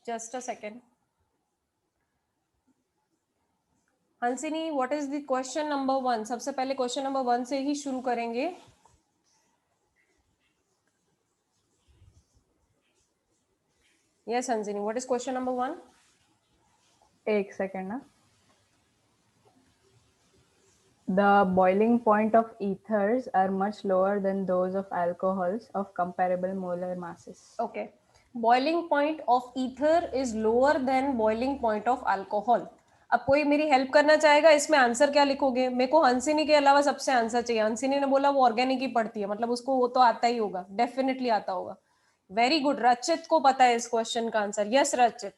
Just a second. Hansini, what is the question number 1? सबसे पहले question number 1 से ही शुरू करेंगे। Yes Hansini, what is question number 1? एक सेकेंड ना। The boiling point of ethers are much lower than those of alcohols of comparable molar masses. Okay. Boiling point of ether is lower than boiling point of alcohol. अब कोई मेरी help करना चाहेगा? इसमें answer क्या लिखोगे? मेरे को हंसिनी के अलावा सबसे आंसर चाहिए। हंसिनी ने बोला वो ऑर्गेनिक ही पढ़ती है, मतलब उसको वो तो आता ही होगा, डेफिनेटली आता होगा। Very good. रचित को पता है इस क्वेश्चन का आंसर। यस रचित।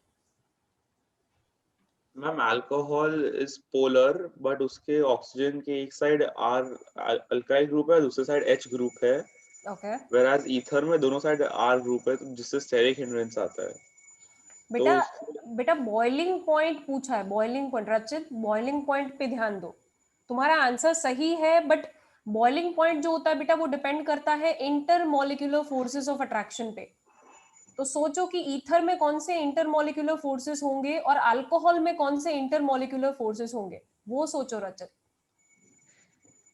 Ma'am alcohol is polar, but उसके ऑक्सीजन के एक साइड आर अल्काइल ग्रुप है, दूसरे साइड एच ग्रुप है। ओके whereas ईथर में दोनों साइड आर ग्रुप है, तो जिससे स्टेरिक हिंड्रेंस आता है। बेटा, तो बेटा बॉइलिंग पॉइंट पूछा है, बॉइलिंग पॉइंट। रचित बॉइलिंग पॉइंट पे ध्यान दो। तुम्हारा आंसर सही है, बट बॉइलिंग पॉइंट जो होता है बेटा वो डिपेंड करता है इंटरमोलिक्यूलर फोर्सेस ऑफ अट्रैक्शन पे। तो सोचो कि ईथर में कौन से इंटरमोलिक्यूलर फोर्सेस होंगे और अल्कोहल में कौन से इंटरमोलिक्यूलर फोर्सेस होंगे, वो सोचो Rachit.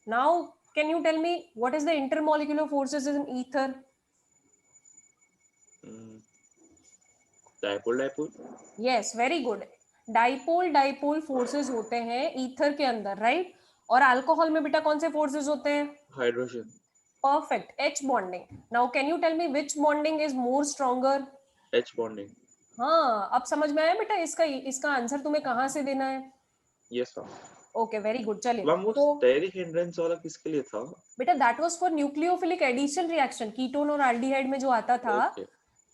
Now can you tell me what is the intermolecular forces in ether? Dipole dipole. Yes very good. Dipole dipole forces होते हैं ईथर के अंदर, राइट? और अल्कोहल में बेटा कौन से फोर्सेस होते हैं? Hydrogen. Perfect, H bonding. Now can you tell me which bonding is more stronger? H bonding. हाँ, अब समझ में आया बेटा इसका इसका आंसर तुम्हें कहाँ से देना है। Yes ma'am. Okay very good. चलिए मैम वो तो स्टेरिक हिंड्रेंस वाला किसके लिए था? बेटा that was for nucleophilic addition reaction, ketone और एल्डिहाइड में जो आता था। ओके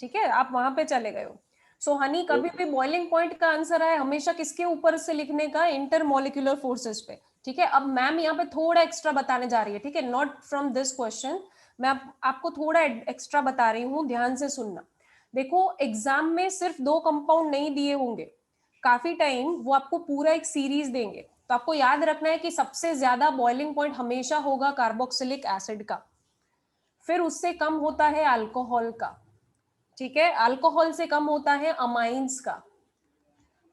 ठीक है, आप वहां पे चले गए हो। सो हनी, कभी ओके। भी बॉइलिंग पॉइंट का आंसर आए हमेशा किसके ऊपर से लिखने का? इंटरमोलिक्यूलर फोर्सेस पे। ठीक है, अब मैम यहाँ पे थोड़ा एक्स्ट्रा बताने जा रही है। ठीक है, नॉट फ्रॉम दिस क्वेश्चन, मैं आपको थोड़ा एक्स्ट्रा बता रही हूँ, ध्यान से सुनना। देखो एग्जाम में सिर्फ 2 कंपाउंड नहीं दिए होंगे, काफी टाइम वो आपको पूरा एक सीरीज देंगे। तो आपको याद रखना है कि सबसे ज्यादा बॉइलिंग पॉइंट हमेशा होगा कार्बोक्सिलिक एसिड का, फिर उससे कम होता है अल्कोहल का। ठीक है, अल्कोहल से कम होता है अमाइंस का,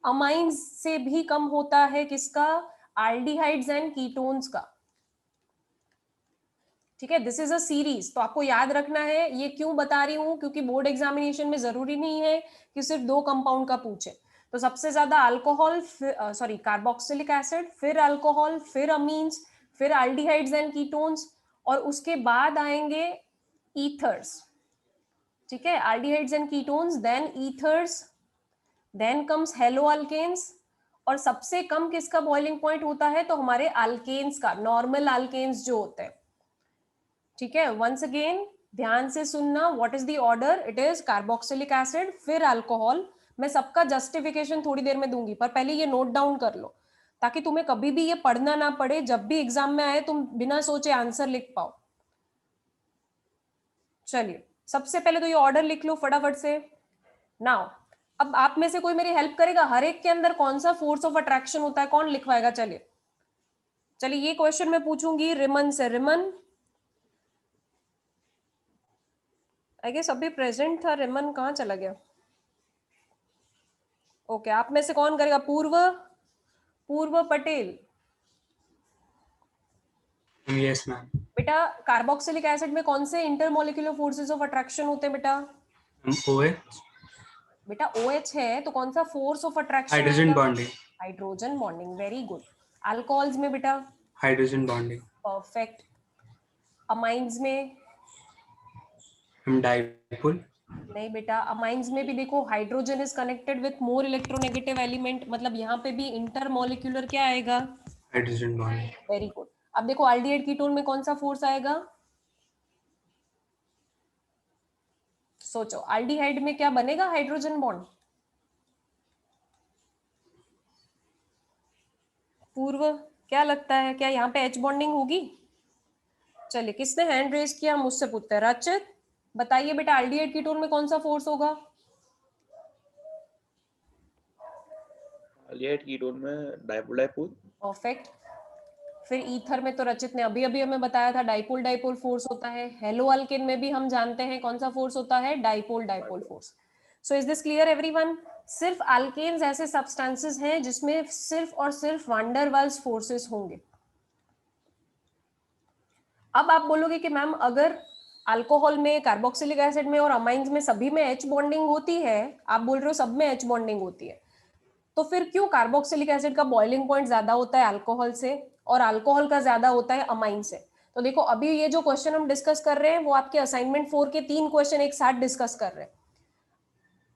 अमाइंस से भी कम होता है किसका? एल्डिहाइड्स एंड कीटोन्स का। ठीक है, दिस इज अ सीरीज। तो आपको याद रखना है। ये क्यों बता रही हूं? क्योंकि बोर्ड एग्जामिनेशन में जरूरी नहीं है कि सिर्फ 2 कंपाउंड का पूछे। तो सबसे ज्यादा अल्कोहल, सॉरी कार्बोक्सिलिक एसिड, फिर अल्कोहल, फिर अमीन्स, फिर एल्डिहाइड्स एंड कीटोन्स, और उसके बाद आएंगे ईथर्स। ठीक है, aldehydes and ketones, then ethers, then comes haloalkanes, और सबसे कम किसका बॉइलिंग पॉइंट होता है? तो हमारे अल्केन्स का, नॉर्मल अल्केन्स जो होते हैं। ठीक है, वंस अगेन ध्यान से सुनना, what is the order? It is carboxylic acid, फिर अल्कोहल। मैं सबका जस्टिफिकेशन थोड़ी देर में दूंगी, पर पहले ये नोट डाउन कर लो ताकि तुम्हें कभी भी ये पढ़ना ना पड़े, जब भी एग्जाम में आए तुम बिना सोचे आंसर लिख पाओ। चलिए सबसे पहले तो ये ऑर्डर लिख लो फटाफट से। नाउ अब आप में से कोई मेरी हेल्प करेगा? हर एक के अंदर कौन सा फोर्स ऑफ अट्रैक्शन होता है, कौन लिखवाएगा? चलिए चलिए, ये क्वेश्चन मैं पूछूंगी रिमन से। रिमन, आई गेस अभी प्रेजेंट था। रिमन कहाँ चला गया? ओके, आप में से कौन करेगा? पूर्व, पूर्व पटेल। Yes ma'am. बेटा कार्बोक्सिलिक एसिड में कौन से इंटरमोलिक्यूलर फोर्सेस ऑफ अट्रैक्शन होते हैं बेटा? OH। बेटा OH है तो कौन सा फोर्स ऑफ अट्रैक्शन हाइड्रोजन होगा? Bonding. Hydrogen bonding, very good. Alcohols में बेटा? Hydrogen bonding. परफेक्ट। अमाइंस में? डाइपोल। नहीं बेटा, अमाइंस में भी देखो hydrogen is connected with more electronegative element, मतलब यहाँ पे भी इंटरमोलिक्यूलर क्या आएगा? Hydrogen bonding. Very good. अब देखो एल्डिहाइड कीटोन में कौन सा फोर्स आएगा? सोचो, एल्डिहाइड में क्या बनेगा? Hydrogen bond. पूर्व क्या लगता है, क्या यहाँ पे एच बॉन्डिंग होगी? चलिए, किसने हैंड रेज किया? मुझसे पूछते हैं। रचित बताइए बेटा, एल्डिहाइड कीटोन में कौन सा फोर्स होगा? एल्डिहाइड कीटोन में डाइपोल डाइपोल। परफेक्ट। फिर ईथर में तो रचित ने अभी अभी हमें बताया था डाइपोल डाइपोल फोर्स होता है। हेलो अल्केन में भी हम जानते हैं कौन सा फोर्स होता है? Dipole dipole force. So is this clear everyone? सिर्फ अल्केन्स ऐसे सब्सटेंसेस हैं जिसमें सिर्फ और सिर्फ वान डेर वाल्स फोर्सेस होंगे। अब आप बोलोगे कि मैम अगर अल्कोहल में, कार्बोक्सिलिक एसिड में और अमाइंस में सभी में H बॉन्डिंग होती है, आप बोल रहे हो सब में H बॉन्डिंग होती है, तो फिर क्यों कार्बोक्सिलिक एसिड का बॉइलिंग पॉइंट ज्यादा होता है अल्कोहल से और अल्कोहल का ज्यादा होता है अमाइन से? तो देखो अभी ये जो क्वेश्चन हम डिस्कस कर रहे हैं वो आपके असाइनमेंट 4 के 3 क्वेश्चन एक साथ डिस्कस कर रहे हैं।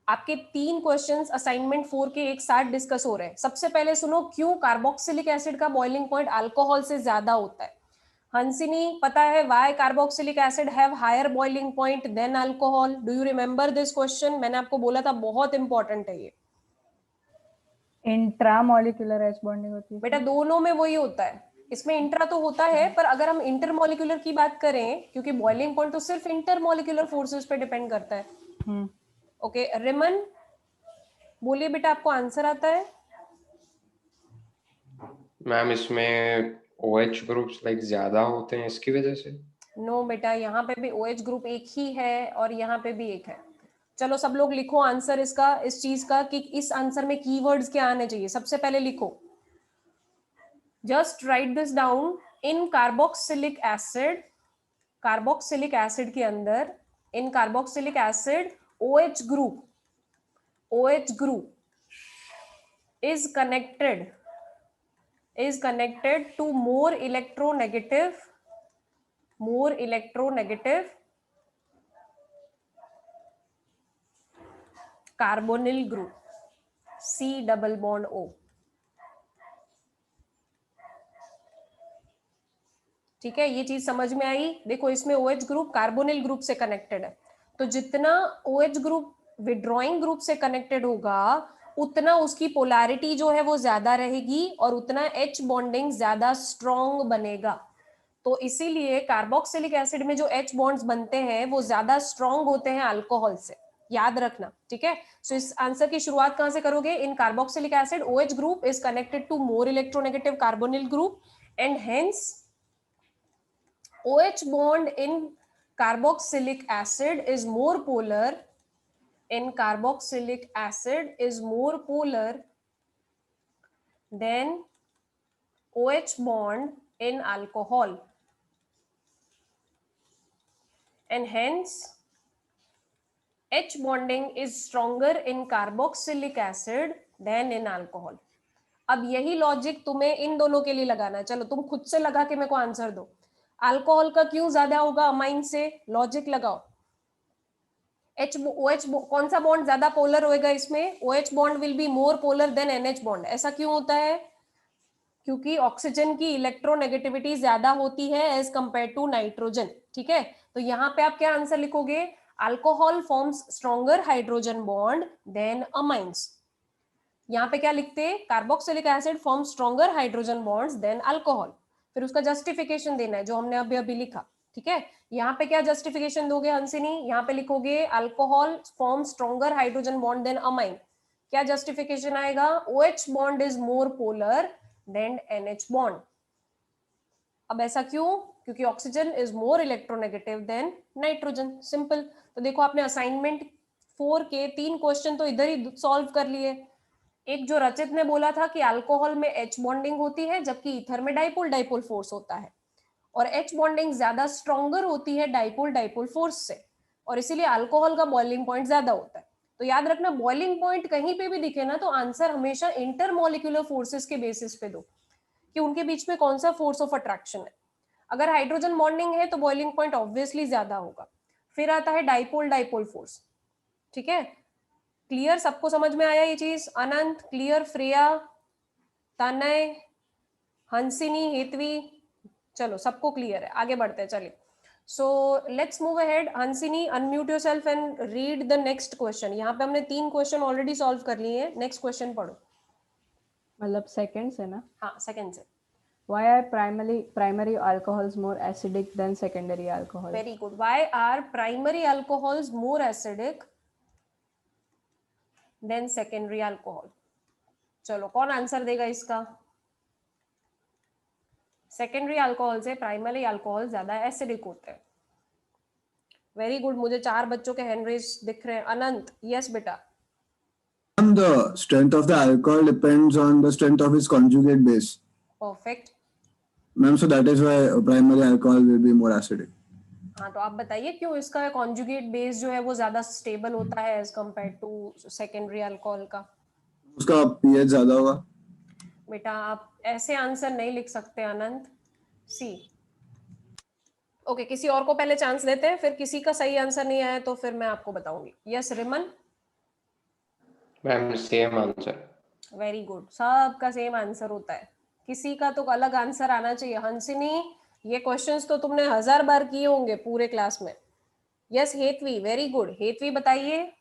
आपके 3 क्वेश्चंस असाइनमेंट 4 के एक साथ डिस्कस हो रहे हैं। सबसे पहले सुनो क्यों कार्बोक्सिलिक एसिड का बॉइलिंग पॉइंट अल्कोहल से ज्यादा होता है। हंसिनी, पता है why carboxylic acid have higher boiling point than alcohol? Do you remember this question? मैंने आपको बोला था बहुत इंपॉर्टेंट है ये। इंट्रामोलिकुलर एच बॉन्डिंग होती है बेटा दोनों में वही होता है, इसमें इंट्रा तो होता है पर अगर हम इंटरमोलिकुलर की बात करें, क्योंकि बॉइलिंग पॉइंट तो सिर्फ इंटरमोलिकुलर फोर्सेस पे डिपेंड करता है। ओके रिमन बोलिए बेटा, आपको आंसर आता है? मैम इसमें OH ग्रुप्स लाइक ज्यादा होते हैं इसकी वजह से। नो बेटा, यहाँ पे भी OH ग्रुप एक ही है और यहाँ पे भी एक है। चलो सब लोग लिखो आंसर इसका, इस चीज का कि इस आंसर में कीवर्ड्स क्या आने चाहिए। सबसे पहले लिखो, just write this down, in carboxylic acid, carboxylic acid के अंदर, in carboxylic acid OH group is connected to more electronegative carbonyl group, C double bond O। ठीक है, ये चीज समझ में आई? देखो इसमें OH ग्रुप कार्बोनिल ग्रुप से कनेक्टेड है, तो जितना OH ग्रुप विड्रॉइंग ग्रुप से कनेक्टेड होगा उतना उसकी पोलैरिटी जो है वो ज्यादा रहेगी और उतना H बॉन्डिंग ज्यादा स्ट्रॉन्ग बनेगा। तो इसीलिए कार्बोक्सिलिक एसिड में जो H बॉन्ड्स बनते हैं वो ज्यादा स्ट्रॉन्ग होते हैं अल्कोहल से, याद रखना। ठीक है, सो इस आंसर की शुरुआत कहां से करोगे? In carboxylic acid OH group is connected to more electronegative carbonyl group and hence OH bond in carboxylic acid is more polar, in carboxylic acid is more polar than OH bond in alcohol, and hence H bonding is stronger in carboxylic acid than in alcohol। अब यही logic तुम्हें इन दोनों के लिए लगाना है। चलो तुम खुद से लगा के मेरे को आंसर दो, अल्कोहल का क्यों ज्यादा होगा अमाइन से? लॉजिक लगाओ। OH कौन सा बॉन्ड ज्यादा पोलर होएगा इसमें? OH bond will be more polar than NH bond. ऐसा क्यों होता है? क्योंकि ऑक्सीजन की इलेक्ट्रोनेगेटिविटी ज्यादा होती है एज कंपेयर टू नाइट्रोजन। ठीक है, तो यहाँ पे आप क्या आंसर लिखोगे? Alcohol forms stronger hydrogen bond than amines. यहाँ पे क्या लिखते? Carboxylic acid forms stronger hydrogen bonds than alcohol. फिर उसका जस्टिफिकेशन देना है जो हमने अभी अभी लिखा। ठीक है, यहाँ पे क्या जस्टिफिकेशन दोगे हंसिनी? यहाँ पे लिखोगे alcohol form stronger hydrogen bond than amine. क्या जस्टिफिकेशन आएगा? OH bond is more polar than NH bond. अब ऐसा क्यों? क्योंकि oxygen is more electronegative than nitrogen. Simple. तो देखो आपने असाइनमेंट 4 के 3 क्वेश्चन तो इधर ही सॉल्व कर लिए। एक जो रचित ने बोला था कि अल्कोहल में H बॉन्डिंग होती है जबकि ईथर में डाइपोल डाइपोल फोर्स होता है, और H बॉन्डिंग ज्यादा स्ट्रॉन्गर होती है डाइपोल डाइपोल फोर्स से, और इसीलिए अल्कोहल का बॉइलिंग पॉइंट ज्यादा होता है। तो याद रखना, बॉइलिंग पॉइंट कहीं पे भी दिखे ना तो आंसर हमेशा इंटरमोलिकुलर फोर्सेस के बेसिस पे दो कि उनके बीच में कौन सा फोर्स ऑफ अट्रैक्शन है। अगर हाइड्रोजन बॉन्डिंग है तो बॉइलिंग पॉइंट ऑब्वियसली ज्यादा होगा। फिर आता है डाइपोल डाइपोल फोर्स। ठीक है, क्लियर? सबको समझ में आया ये चीज? अनंत क्लियर? श्रेया, तनय, हंसिनी, हेतवी, चलो सबको क्लियर है, आगे बढ़ते हैं। चलिए, so let's move ahead. Hansini, unmute yourself and read the next question. यहाँ पे हमने 3 क्वेश्चन ऑलरेडी सॉल्व कर लिए हैं। नेक्स्ट क्वेश्चन पढ़ो। मतलब सेकंड से ना? हाँ, सेकंड से। Why are primary alcohols more acidic than secondary alcohol? Very good. Why are primary alcohols more acidic than secondary alcohol? चलो कौन आंसर देगा इसका? सेकेंडरी अल्कोहल से प्राइमरी अल्कोहल ज्यादा एसिडिक होते हैं। वेरी गुड, मुझे 4 बच्चों के हैंड रेज दिख रहे हैं। अनंत, यस बेटा। the strength of the alcohol depends on the strength of its conjugate base. Perfect. Ma'am, so that is why primary alcohol will be more acidic. हाँ, तो आप बताइए क्यों इसका कॉन्जुगेट बेस जो है वो ज्यादा स्टेबल होता है as compare to secondary alcohol का. उसका pH ज्यादा होगा. बेटा आप ऐसे आंसर नहीं लिख सकते अनंत. सी. ओके, किसी और को पहले चांस देते हैं, फिर किसी का सही आंसर नहीं आया तो फिर मैं आपको बताऊंगी. Yes Riman. Ma'am same answer. Very good, सबका सेम आंसर होता है, किसी का तो अलग आंसर आना चाहिए. हंसिनी, ये क्वेश्चंस तो तुमने 1000 बार किए होंगे पूरे क्लास में. Yes Hetvi, very good. Hetvi बताइए.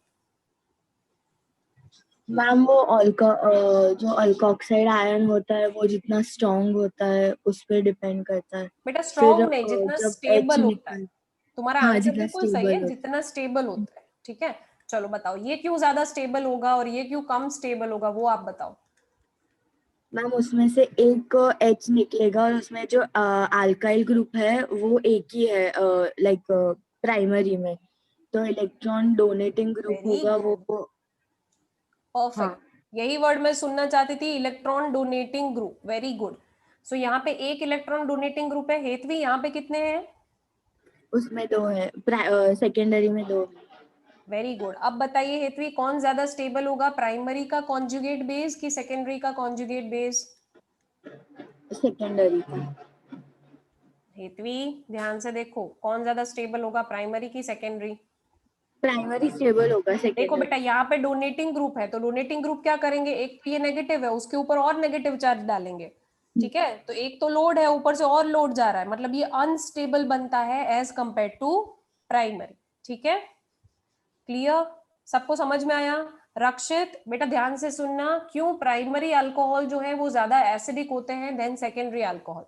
मैम वो जो अल्कोक्साइड आयन होता है वो जितना स्ट्रॉन्ग होता है उस पर डिपेंड करता है. बेटा स्ट्रॉन्ग नहीं, फिर, जितना जब स्टेबल H होता है. तुम्हारा हाँ, आंसर जितना बिल्कुल सही stable है, होता है. जितना स्टेबल होता है. ठीक है, चलो बताओ ये क्यों ज्यादा स्टेबल होगा और ये क्यों कम स्टेबल होगा, वो आप बताओ. मैम उसमें से एक H निकलेगा और उसमें जो अल्काइल ग्रुप है वो एक ही है लाइक प्राइमरी में, तो इलेक्ट्रॉन डोनेटिंग ग्रुप Very होगा वो. परफेक्ट. हाँ. यही वर्ड मैं सुनना चाहती थी, electron donating group. Very good. So यहाँ पे एक इलेक्ट्रॉन डोनेटिंग ग्रुप है. हेतवी, यहाँ पे कितने हैं? उसमें 2 है, सेकेंडरी में 2. Very good. अब बताइए हेतवी, कौन ज्यादा स्टेबल होगा, प्राइमरी का कॉन्जुगेट बेस कि सेकेंडरी का कॉन्जुगेट बेस? सेकेंडरी का. हेतवी ध्यान से देखो, कौन ज्यादा स्टेबल होगा, प्राइमरी की सेकेंडरी? प्राइमरी स्टेबल होगा देखो सेकेंडरी. बेटा, यहाँ पे डोनेटिंग ग्रुप है, तो डोनेटिंग ग्रुप क्या करेंगे, एक तो ये नेगेटिव है, उसके ऊपर और नेगेटिव चार्ज डालेंगे. ठीक है, तो एक तो लोड है, ऊपर से और लोड जा रहा है, मतलब ये अनस्टेबल बनता है एज कंपेयर टू प्राइमरी. ठीक है, क्लियर? सबको समझ में आया? रक्षित बेटा ध्यान से सुनना, क्यों प्राइमरी अल्कोहल जो है वो ज्यादा एसिडिक होते हैं देन सेकेंडरी अल्कोहल.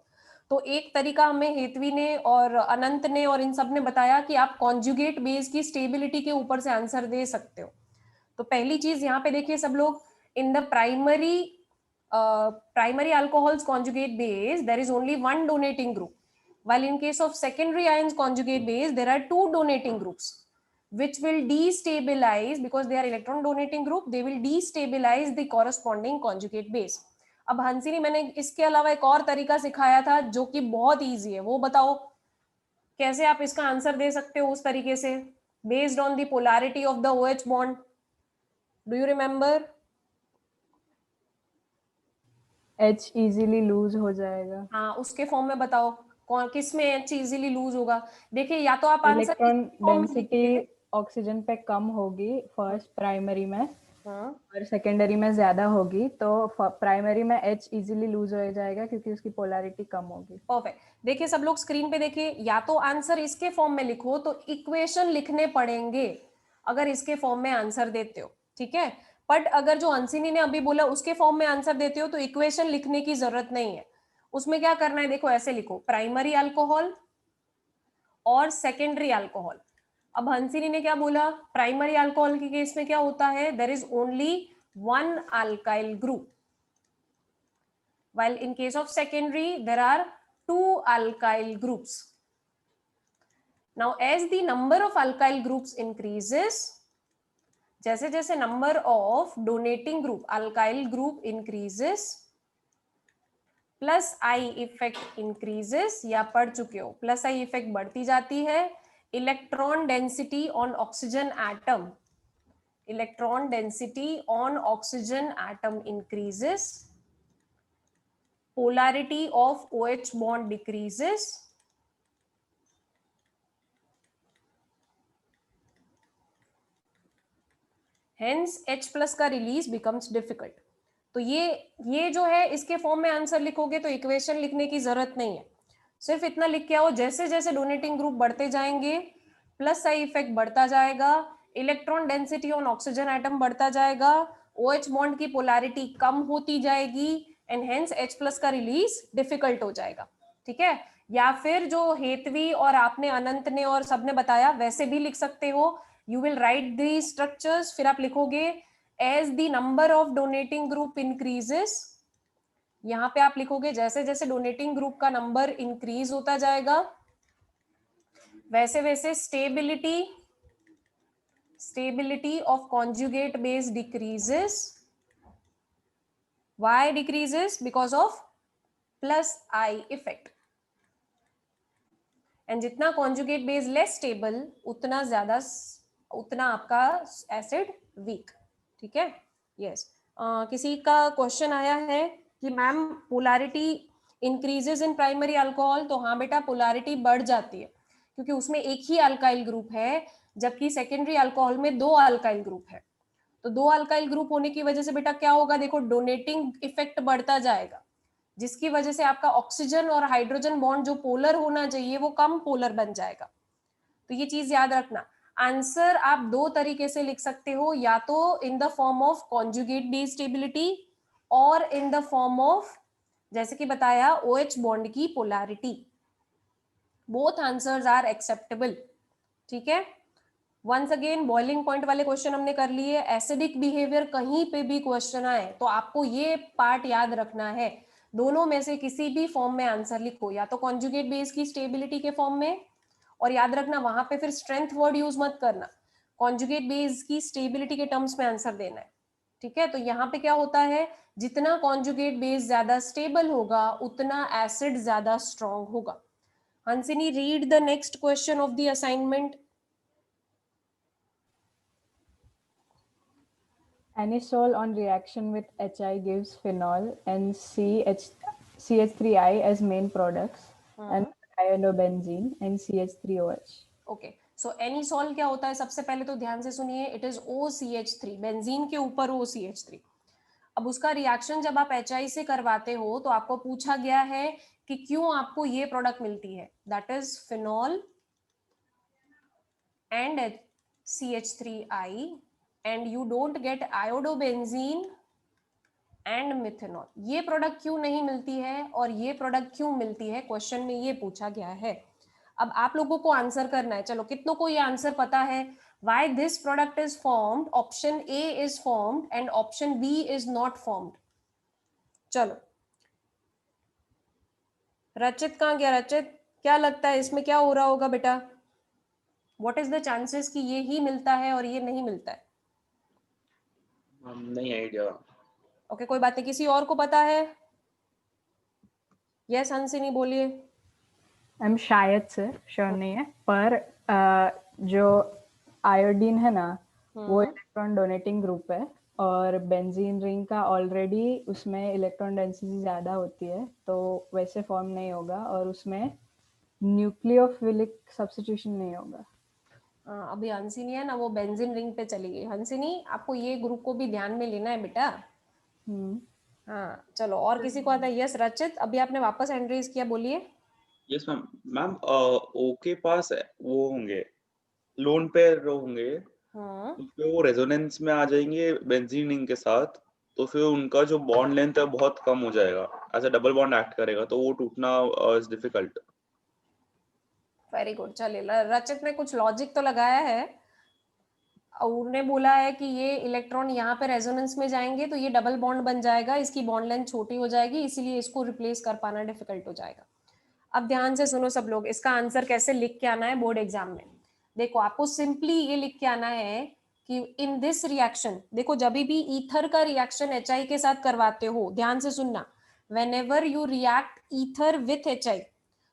तो एक तरीका हमें हेतवी ने और अनंत ने और इन सब ने बताया कि आप कॉन्जुगेट बेस की स्टेबिलिटी के ऊपर से आंसर दे सकते हो. तो पहली चीज यहाँ पे देखिए सब लोग, in the primary alcohol's conjugate base there is only one donating group, while in case of secondary ions conjugate base there are two donating groups which will destabilize, because they are electron donating group, they will destabilize the corresponding conjugate base. अब हंसिनी, मैंने इसके अलावा एक और तरीका सिखाया था जो कि बहुत इजी है, वो बताओ कैसे आप इसका आंसर दे सकते हो उस तरीके से, based on the polarity of the OH bond. Do you remember? H easily lose हो जाएगा. हाँ, उसके फॉर्म में बताओ कौन किस में H इजीली लूज होगा. देखिए या तो आप आंसर इलेक्ट्रॉन डेंसिटी ऑक्सीजन पे कम होगी फर्स्ट प्राइमरी में, और सेकेंडरी में ज्यादा होगी, तो प्राइमरी में H इजीली लूज हो जाएगा क्योंकि उसकी पोलैरिटी कम होगी. परफेक्ट. देखिए सब लोग स्क्रीन पे देखिए, या तो आंसर इसके फॉर्म में लिखो तो इक्वेशन लिखने पड़ेंगे अगर इसके फॉर्म में आंसर देते हो. ठीक है, बट अगर जो हंसिनी ने अभी बोला उसके फॉर्म में आंसर देते हो तो इक्वेशन लिखने की जरूरत नहीं है. उसमें क्या करना है, देखो ऐसे लिखो, प्राइमरी अल्कोहल और सेकेंडरी अल्कोहल. अब हंसिनी ने क्या बोला, प्राइमरी अल्कोहल के केस में क्या होता है, there is only one alkyl group, while in case of secondary there are two alkyl groups. Now as the number of alkyl groups increases, जैसे जैसे number of donating group alkyl group increases, plus I effect increases, या पढ़ चुके हो, plus I effect बढ़ती जाती है. Electron density on oxygen atom, electron density on oxygen atom increases, polarity of OH bond decreases, hence H plus का release becomes difficult. तो ये जो है इसके फॉर्म में आंसर लिखोगे तो इक्वेशन लिखने की जरूरत नहीं है, सिर्फ इतना लिख के आओ, जैसे जैसे डोनेटिंग ग्रुप बढ़ते जाएंगे प्लस साई इफेक्ट बढ़ता जाएगा, electron density on oxygen atom बढ़ता जाएगा, OH बॉन्ड की पोलैरिटी कम होती जाएगी, एंड हेंस H प्लस का रिलीज डिफिकल्ट हो जाएगा. ठीक है, या फिर जो हेतवी और आपने अनंत ने और सबने बताया वैसे भी लिख सकते हो. You will write the structures, फिर आप लिखोगे as the number of donating group increases. यहाँ पे आप लिखोगे जैसे जैसे डोनेटिंग ग्रुप का नंबर इंक्रीज होता जाएगा वैसे वैसे stability of conjugate base decreases, Why decreases? Because of plus I effect. And जितना कॉन्जुगेट बेस लेस स्टेबल उतना आपका एसिड वीक. ठीक है. यस. किसी का क्वेश्चन आया है कि ma'am polarity increases in primary alcohol. तो हाँ बेटा, पोलैरिटी बढ़ जाती है क्योंकि उसमें एक ही अल्काइल ग्रुप है, जबकि सेकेंडरी अल्कोहल में 2 अल्काइल ग्रुप है. तो 2 अल्काइल ग्रुप होने की वजह से बेटा क्या होगा, देखो डोनेटिंग इफेक्ट बढ़ता जाएगा, जिसकी वजह से आपका ऑक्सीजन और हाइड्रोजन बॉन्ड जो पोलर होना चाहिए वो कम पोलर बन जाएगा. तो ये चीज याद रखना. आंसर आप 2 तरीके से लिख सकते हो, या तो in the form of conjugate base stability और इन द फॉर्म ऑफ जैसे कि बताया OH बॉन्ड की polarity. Both answers are acceptable. ठीक है. वंस अगेन बॉइलिंग पॉइंट वाले क्वेश्चन हमने कर लिए. एसिडिक बिहेवियर कहीं पे भी क्वेश्चन आए तो आपको ये पार्ट याद रखना है. दोनों में से किसी भी फॉर्म में आंसर लिखो, या तो कॉन्जुगेट बेस की स्टेबिलिटी के फॉर्म में, और याद रखना वहां पे फिर स्ट्रेंथ वर्ड यूज मत करना, कॉन्जुगेट बेस की स्टेबिलिटी के टर्म्स में आंसर देना है. ठीक है. तो यहाँ पे क्या होता है, जितना कॉन्जुगेट बेस ज्यादा स्टेबल होगा उतना एसिड ज्यादा स्ट्रॉन्ग होगा. Hansini, read the next question of the assignment. Anisole on reaction with HI gives phenol and CH3I as main products and thiolobenzene and CH3OH. Okay. So anisole क्या होता है, सबसे पहले तो ध्यान से सुनिए. इट इज OCH3, बेंजीन के ऊपर OCH3. अब उसका रिएक्शन जब आप HI से करवाते हो तो आपको पूछा गया है कि क्यों आपको ये प्रोडक्ट मिलती है, that is phenol and CH3I, and you don't get iodobenzene and methanol. ये प्रोडक्ट क्यों नहीं मिलती है और ये प्रोडक्ट क्यों मिलती है, क्वेश्चन में ये पूछा गया है. अब आप लोगों को आंसर करना है. चलो, कितनों को ये आंसर पता है? Why this product is formed, option A is formed and option B is not formed. चलो, रचित कहाँ गया? रचित, क्या लगता है इसमें क्या हो रहा होगा बेटा? व्हाट इज द चांसेस कि ये ही मिलता है और ये नहीं मिलता है? नहीं आइडिया. ओके, कोई बात नहीं. किसी और को पता है? यस हंसिनी, बोलिए. हम शायद से श्योर नहीं है, पर जो आयोडीन है ना, वो इलेक्ट्रॉन डोनेटिंग ग्रुप है और बेंजीन रिंग का ऑलरेडी उसमें इलेक्ट्रॉन डेंसिटी ज्यादा होती है, तो वैसे फॉर्म नहीं होगा और उसमें न्यूक्लियोफिलिक सब्स्टिट्यूशन नहीं होगा. अभी हंसिनी है ना, वो बेंजीन रिंग पे चली गई. हंसिनी, आपको ये ग्रुप को भी ध्यान में लेना है बेटा. हाँ, चलो, और किसी को आता है? यस रचित, अभी आपने वापस हैंड रेज किया, बोलिए. Yes ma'am. मैम ओ के पास वो होंगे, लोन पेयर होंगे, तो फिर वो रेजोनेंस में आ जाएंगे बेंजीन रिंग के साथ, तो फिर उनका जो बॉन्ड लेंथ है बहुत कम हो जाएगा, ऐसा डबल बॉन्ड एक्ट करेगा, तो वो टूटना इज डिफिकल्ट. Very good. चलिए, रचित ने कुछ लॉजिक तो लगाया है. उन्होंने बोला है कि ये इलेक्ट्रॉन यहाँ पे रेजोनेंस में जाएंगे तो ये डबल बॉन्ड बन जाएगा, इसकी बॉन्ड लेंथ छोटी हो जाएगी, इसीलिए इसको रिप्लेस कर पाना डिफिकल्ट हो जाएगा. अब ध्यान से सुनो सब लोग, इसका आंसर कैसे लिख के आना है बोर्ड एग्जाम में. देखो, आपको सिंपली ये लिख के आना है कि इन दिस रिएक्शन, देखो जब भी ईथर का रिएक्शन HI के साथ करवाते हो, ध्यान से सुनना, whenever you react ether with HI,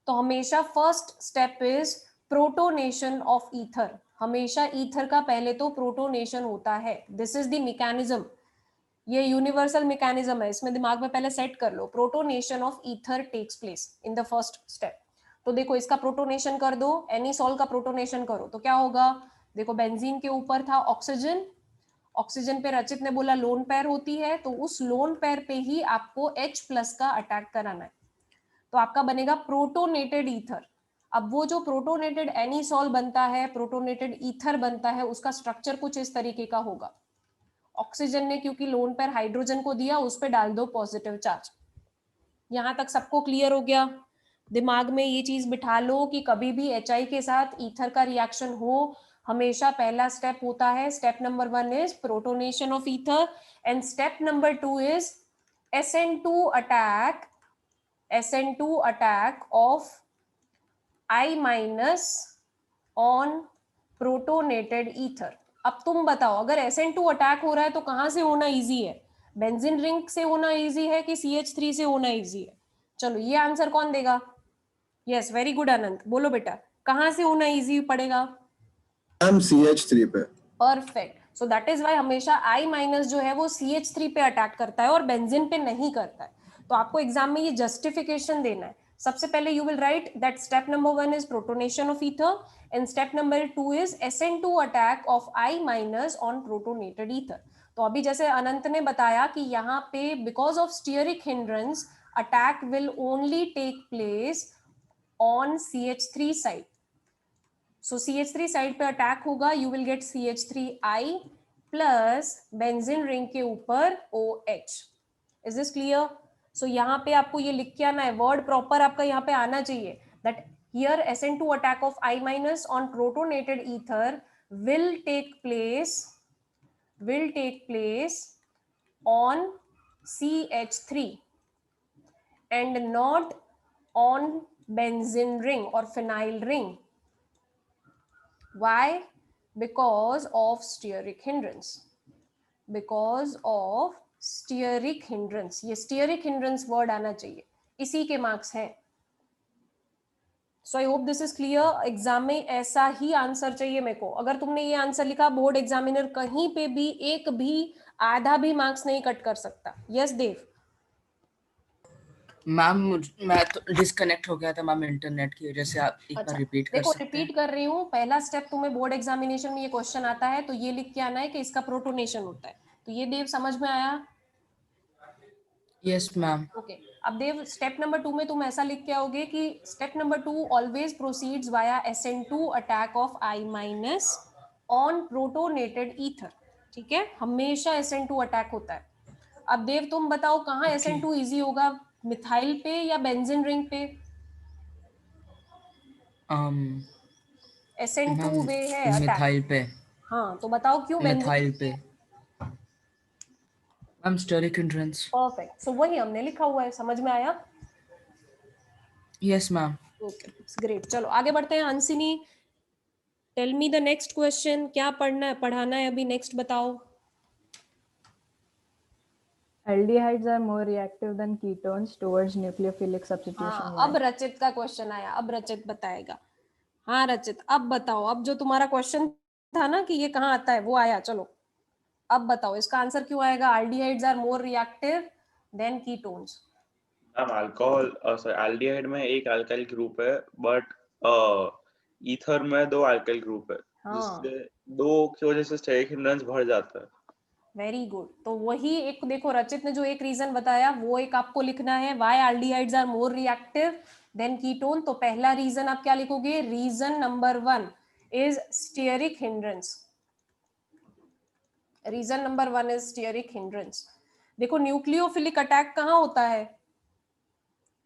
तो हमेशा first step is protonation of ether. हमेशा ईथर का पहले तो प्रोटोनेशन होता है. This is the mechanism. ये यूनिवर्सल मैकेनिज्म है, इसमें दिमाग में पहले सेट कर लो. Protonation of ether takes place in the first step. तो देखो, इसका प्रोटोनेशन कर दो, एनिसॉल का प्रोटोनेशन करो, तो क्या होगा? देखो, बेंजीन के ऊपर था ऑक्सीजन, ऑक्सीजन पे रचित ने बोला लोन पेयर होती है, तो उस लोन पेयर पे ही आपको H+ का अटैक कराना है, तो आपका बनेगा प्रोटोनेटेड ईथर. अब वो जो प्रोटोनेटेड एनिसॉल बनता है, प्रोटोनेटेड ईथर बनता है, उसका स्ट्रक्चर कुछ इस तरीके का होगा. ऑक्सीजन ने क्योंकि लोन पेयर हाइड्रोजन को दिया, उस पे डाल दो पॉजिटिव चार्ज. यहां तक सबको क्लियर हो गया? दिमाग में ये चीज बिठा लो कि कभी भी HI के साथ ईथर का रिएक्शन हो, हमेशा पहला स्टेप होता है, step number 1 is protonation of ether and step number 2 is SN2 attack of I- on protonated ether. अब तुम बताओ, अगर SN2 अटैक हो रहा है तो कहां से होना इजी है? बेंजीन रिंग से होना इजी है कि CH3 से होना इजी है? चलो ये आंसर कौन देगा? यस, वेरी गुड अनंत, बोलो बेटा कहाँ से होना इजी पड़ेगा? मैम CH3 पे। Perfect, so that is why हमेशा I माइनस जो है वो CH3 पे अटैक करता है और बेंजीन पे नहीं करता है। तो आपको एग्जाम में ये जस्टिफिकेशन देना है। सबसे पहले you will write that step number 1 is protonation of ether and step number 2 is SN2 attack of I minus on protonated ether. तो अभी जैसे अनंत ने बताया कि यहाँ पे because of steric hindrance attack will only take place on CH3 side. So CH3 side पे attack होगा, you will get CH3I plus benzene ring के ऊपर OH। Is this clear? So यहाँ पे आपको ये लिख के आना है, वर्ड प्रॉपर आपका यहाँ पे आना चाहिए that here SN2 attack of I minus on protonated ether will take place on CH3 and not on benzene ring or phenyl ring. Why? Because of steric hindrance. Because of steric hindrance. ये steric hindrance word आना चाहिए, इसी के marks हैं। So I hope this is clear. Exam में ऐसा ही answer चाहिए मेरे को। अगर तुमने ये आंसर लिखा, बोर्ड एग्जामिनर कहीं पे भी एक भी आधा भी मार्क्स नहीं कट कर सकता। यस देव। मैम मैं तो डिस्कनेक्ट हो गया था मैम इंटरनेट की वजह से। आप एक बार रिपीट कर देखो सकते हैं? रिपीट कर रही हूँ। पहला स्टेप तुम्हें बोर्ड एग्जामिनेशन में ये क्वेश्चन आता है तो ये लिख के आना है कि इसका प्रोटोनेशन होता है। तो ये देव समझ में आया? Yes ma'am. ओके, अब देव स्टेप नंबर 2 में तुम ऐसा लिख के आओगे कि step number 2 always proceeds via SN2 attack of I minus on protonated ether. ठीक है, हमेशा SN2 अटैक होता है। अब देव तुम बताओ कहाँ SN2 इजी होगा, मिथाइल पे या बेंजीन रिंग पे? SN2 वे है अटैक। मिथाइल पे। हाँ, तो बताओ क्यों मिथाइल पे? Ma'am steric hindrance. Perfect, so वही हमने लिखा हुआ है। समझ में आया? Yes ma'am. Okay, it's great. चलो आगे बढ़ते हैं। Hansini, tell me the next question. क्या पढ़ाना है अभी? नेक्स्ट बताओ। Aldehydes are more reactive than ketones towards nucleophilic substitution. हाँ, अब रचित का क्वेश्चन आया। अब रचित बताएगा। हाँ रचित, अब बताओ। अब जो तुम्हारा क्वेश्चन था ना कि ये कहाँ आता है, वो आया। चलो अब बताओ इसका आंसर क्यों आएगा। aldehydes are more reactive than ketones. Ma'am alcohol aldehyde में एक अल्काइल ग्रुप है बट ईथर में 2 अल्काइल ग्रुप है, जिससे 2 की वजह से स्टेरिक हिंड्रेंस बढ़ जाता है। Very good. तो वही एक देखो, रचित ने जो एक रीजन बताया वो एक आपको लिखना है, why aldehydes are more reactive than ketone। तो पहला रीजन आप क्या लिखोगे? Reason number 1 is steric hindrance. Reason number 1 is steric hindrance. देखो न्यूक्लियोफिलिक अटैक कहाँ होता है?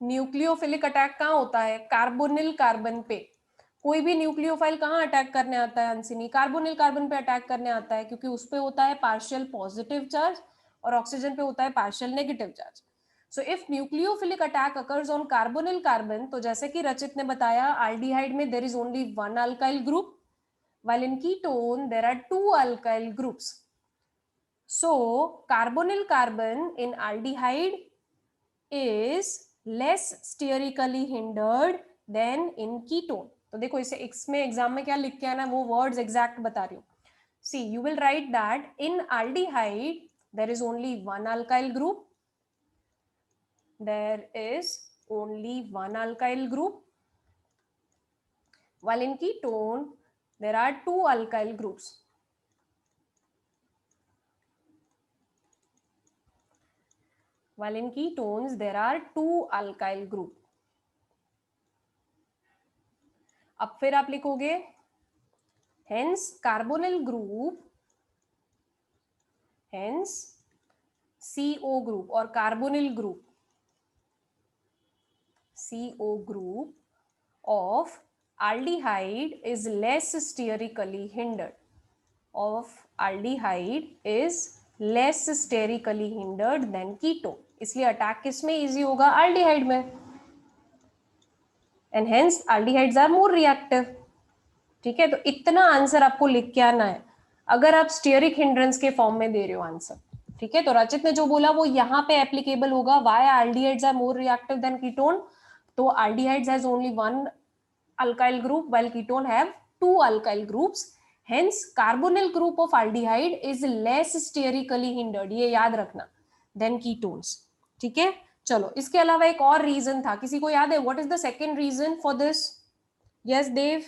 न्यूक्लियोफिलिक अटैक कहाँ होता है? कार्बोनिल कार्बन पे। कोई भी न्यूक्लियोफाइल कहाँ अटैक करने आता है हंसिनी? कार्बोनिल कार्बन पे अटैक करने आता है, क्योंकि उस पे होता है पार्शियल पॉजिटिव चार्ज और ऑक्सीजन पे होता है partial negative charge. So if nucleophilic attack occurs on carbonyl carbon, तो जैसे कि रचित ने बताया aldehyde में there is only 1 alkyl group, while in ketone there are 2 alkyl groups. So carbonyl carbon in aldehyde is less sterically hindered than in ketone. तो देखो इसे इसमें एग्जाम में क्या लिख के आना, वो वर्ड्स एग्जैक्ट बता रही हूँ। See, you will write that in aldehyde there is only 1 alkyl group. There is only 1 alkyl group. While in ketone there are 2 alkyl groups. While in ketones there are 2 alkyl group. अब फिर आप लिखोगे hence carbonyl group, hence CO group और carbonyl group, CO group of aldehyde is less sterically hindered. Of aldehyde is less sterically hindered than ketone. इसलिए attack किसमें easy होगा? aldehyde में। And hence aldehydes are more reactive. ठीक है, तो इतना answer आपको लिख के आना है अगर आप स्टीयरिक हिंड्रेंस के फॉर्म में दे रहे हो आंसर। ठीक है, तो रचित ने जो बोला वो यहाँ पे एप्लीकेबल होगा. Why aldehydes are more reactive than ketone? तो aldehydes has only one alkyl group while ketone have two alkyl groups. Hence carbonyl group of aldehyde is less sterically hindered, ये याद रखना, than ketones. ठीक है, चलो इसके अलावा एक और रीजन था, किसी को याद है? What is the second reason for this? Yes Dev,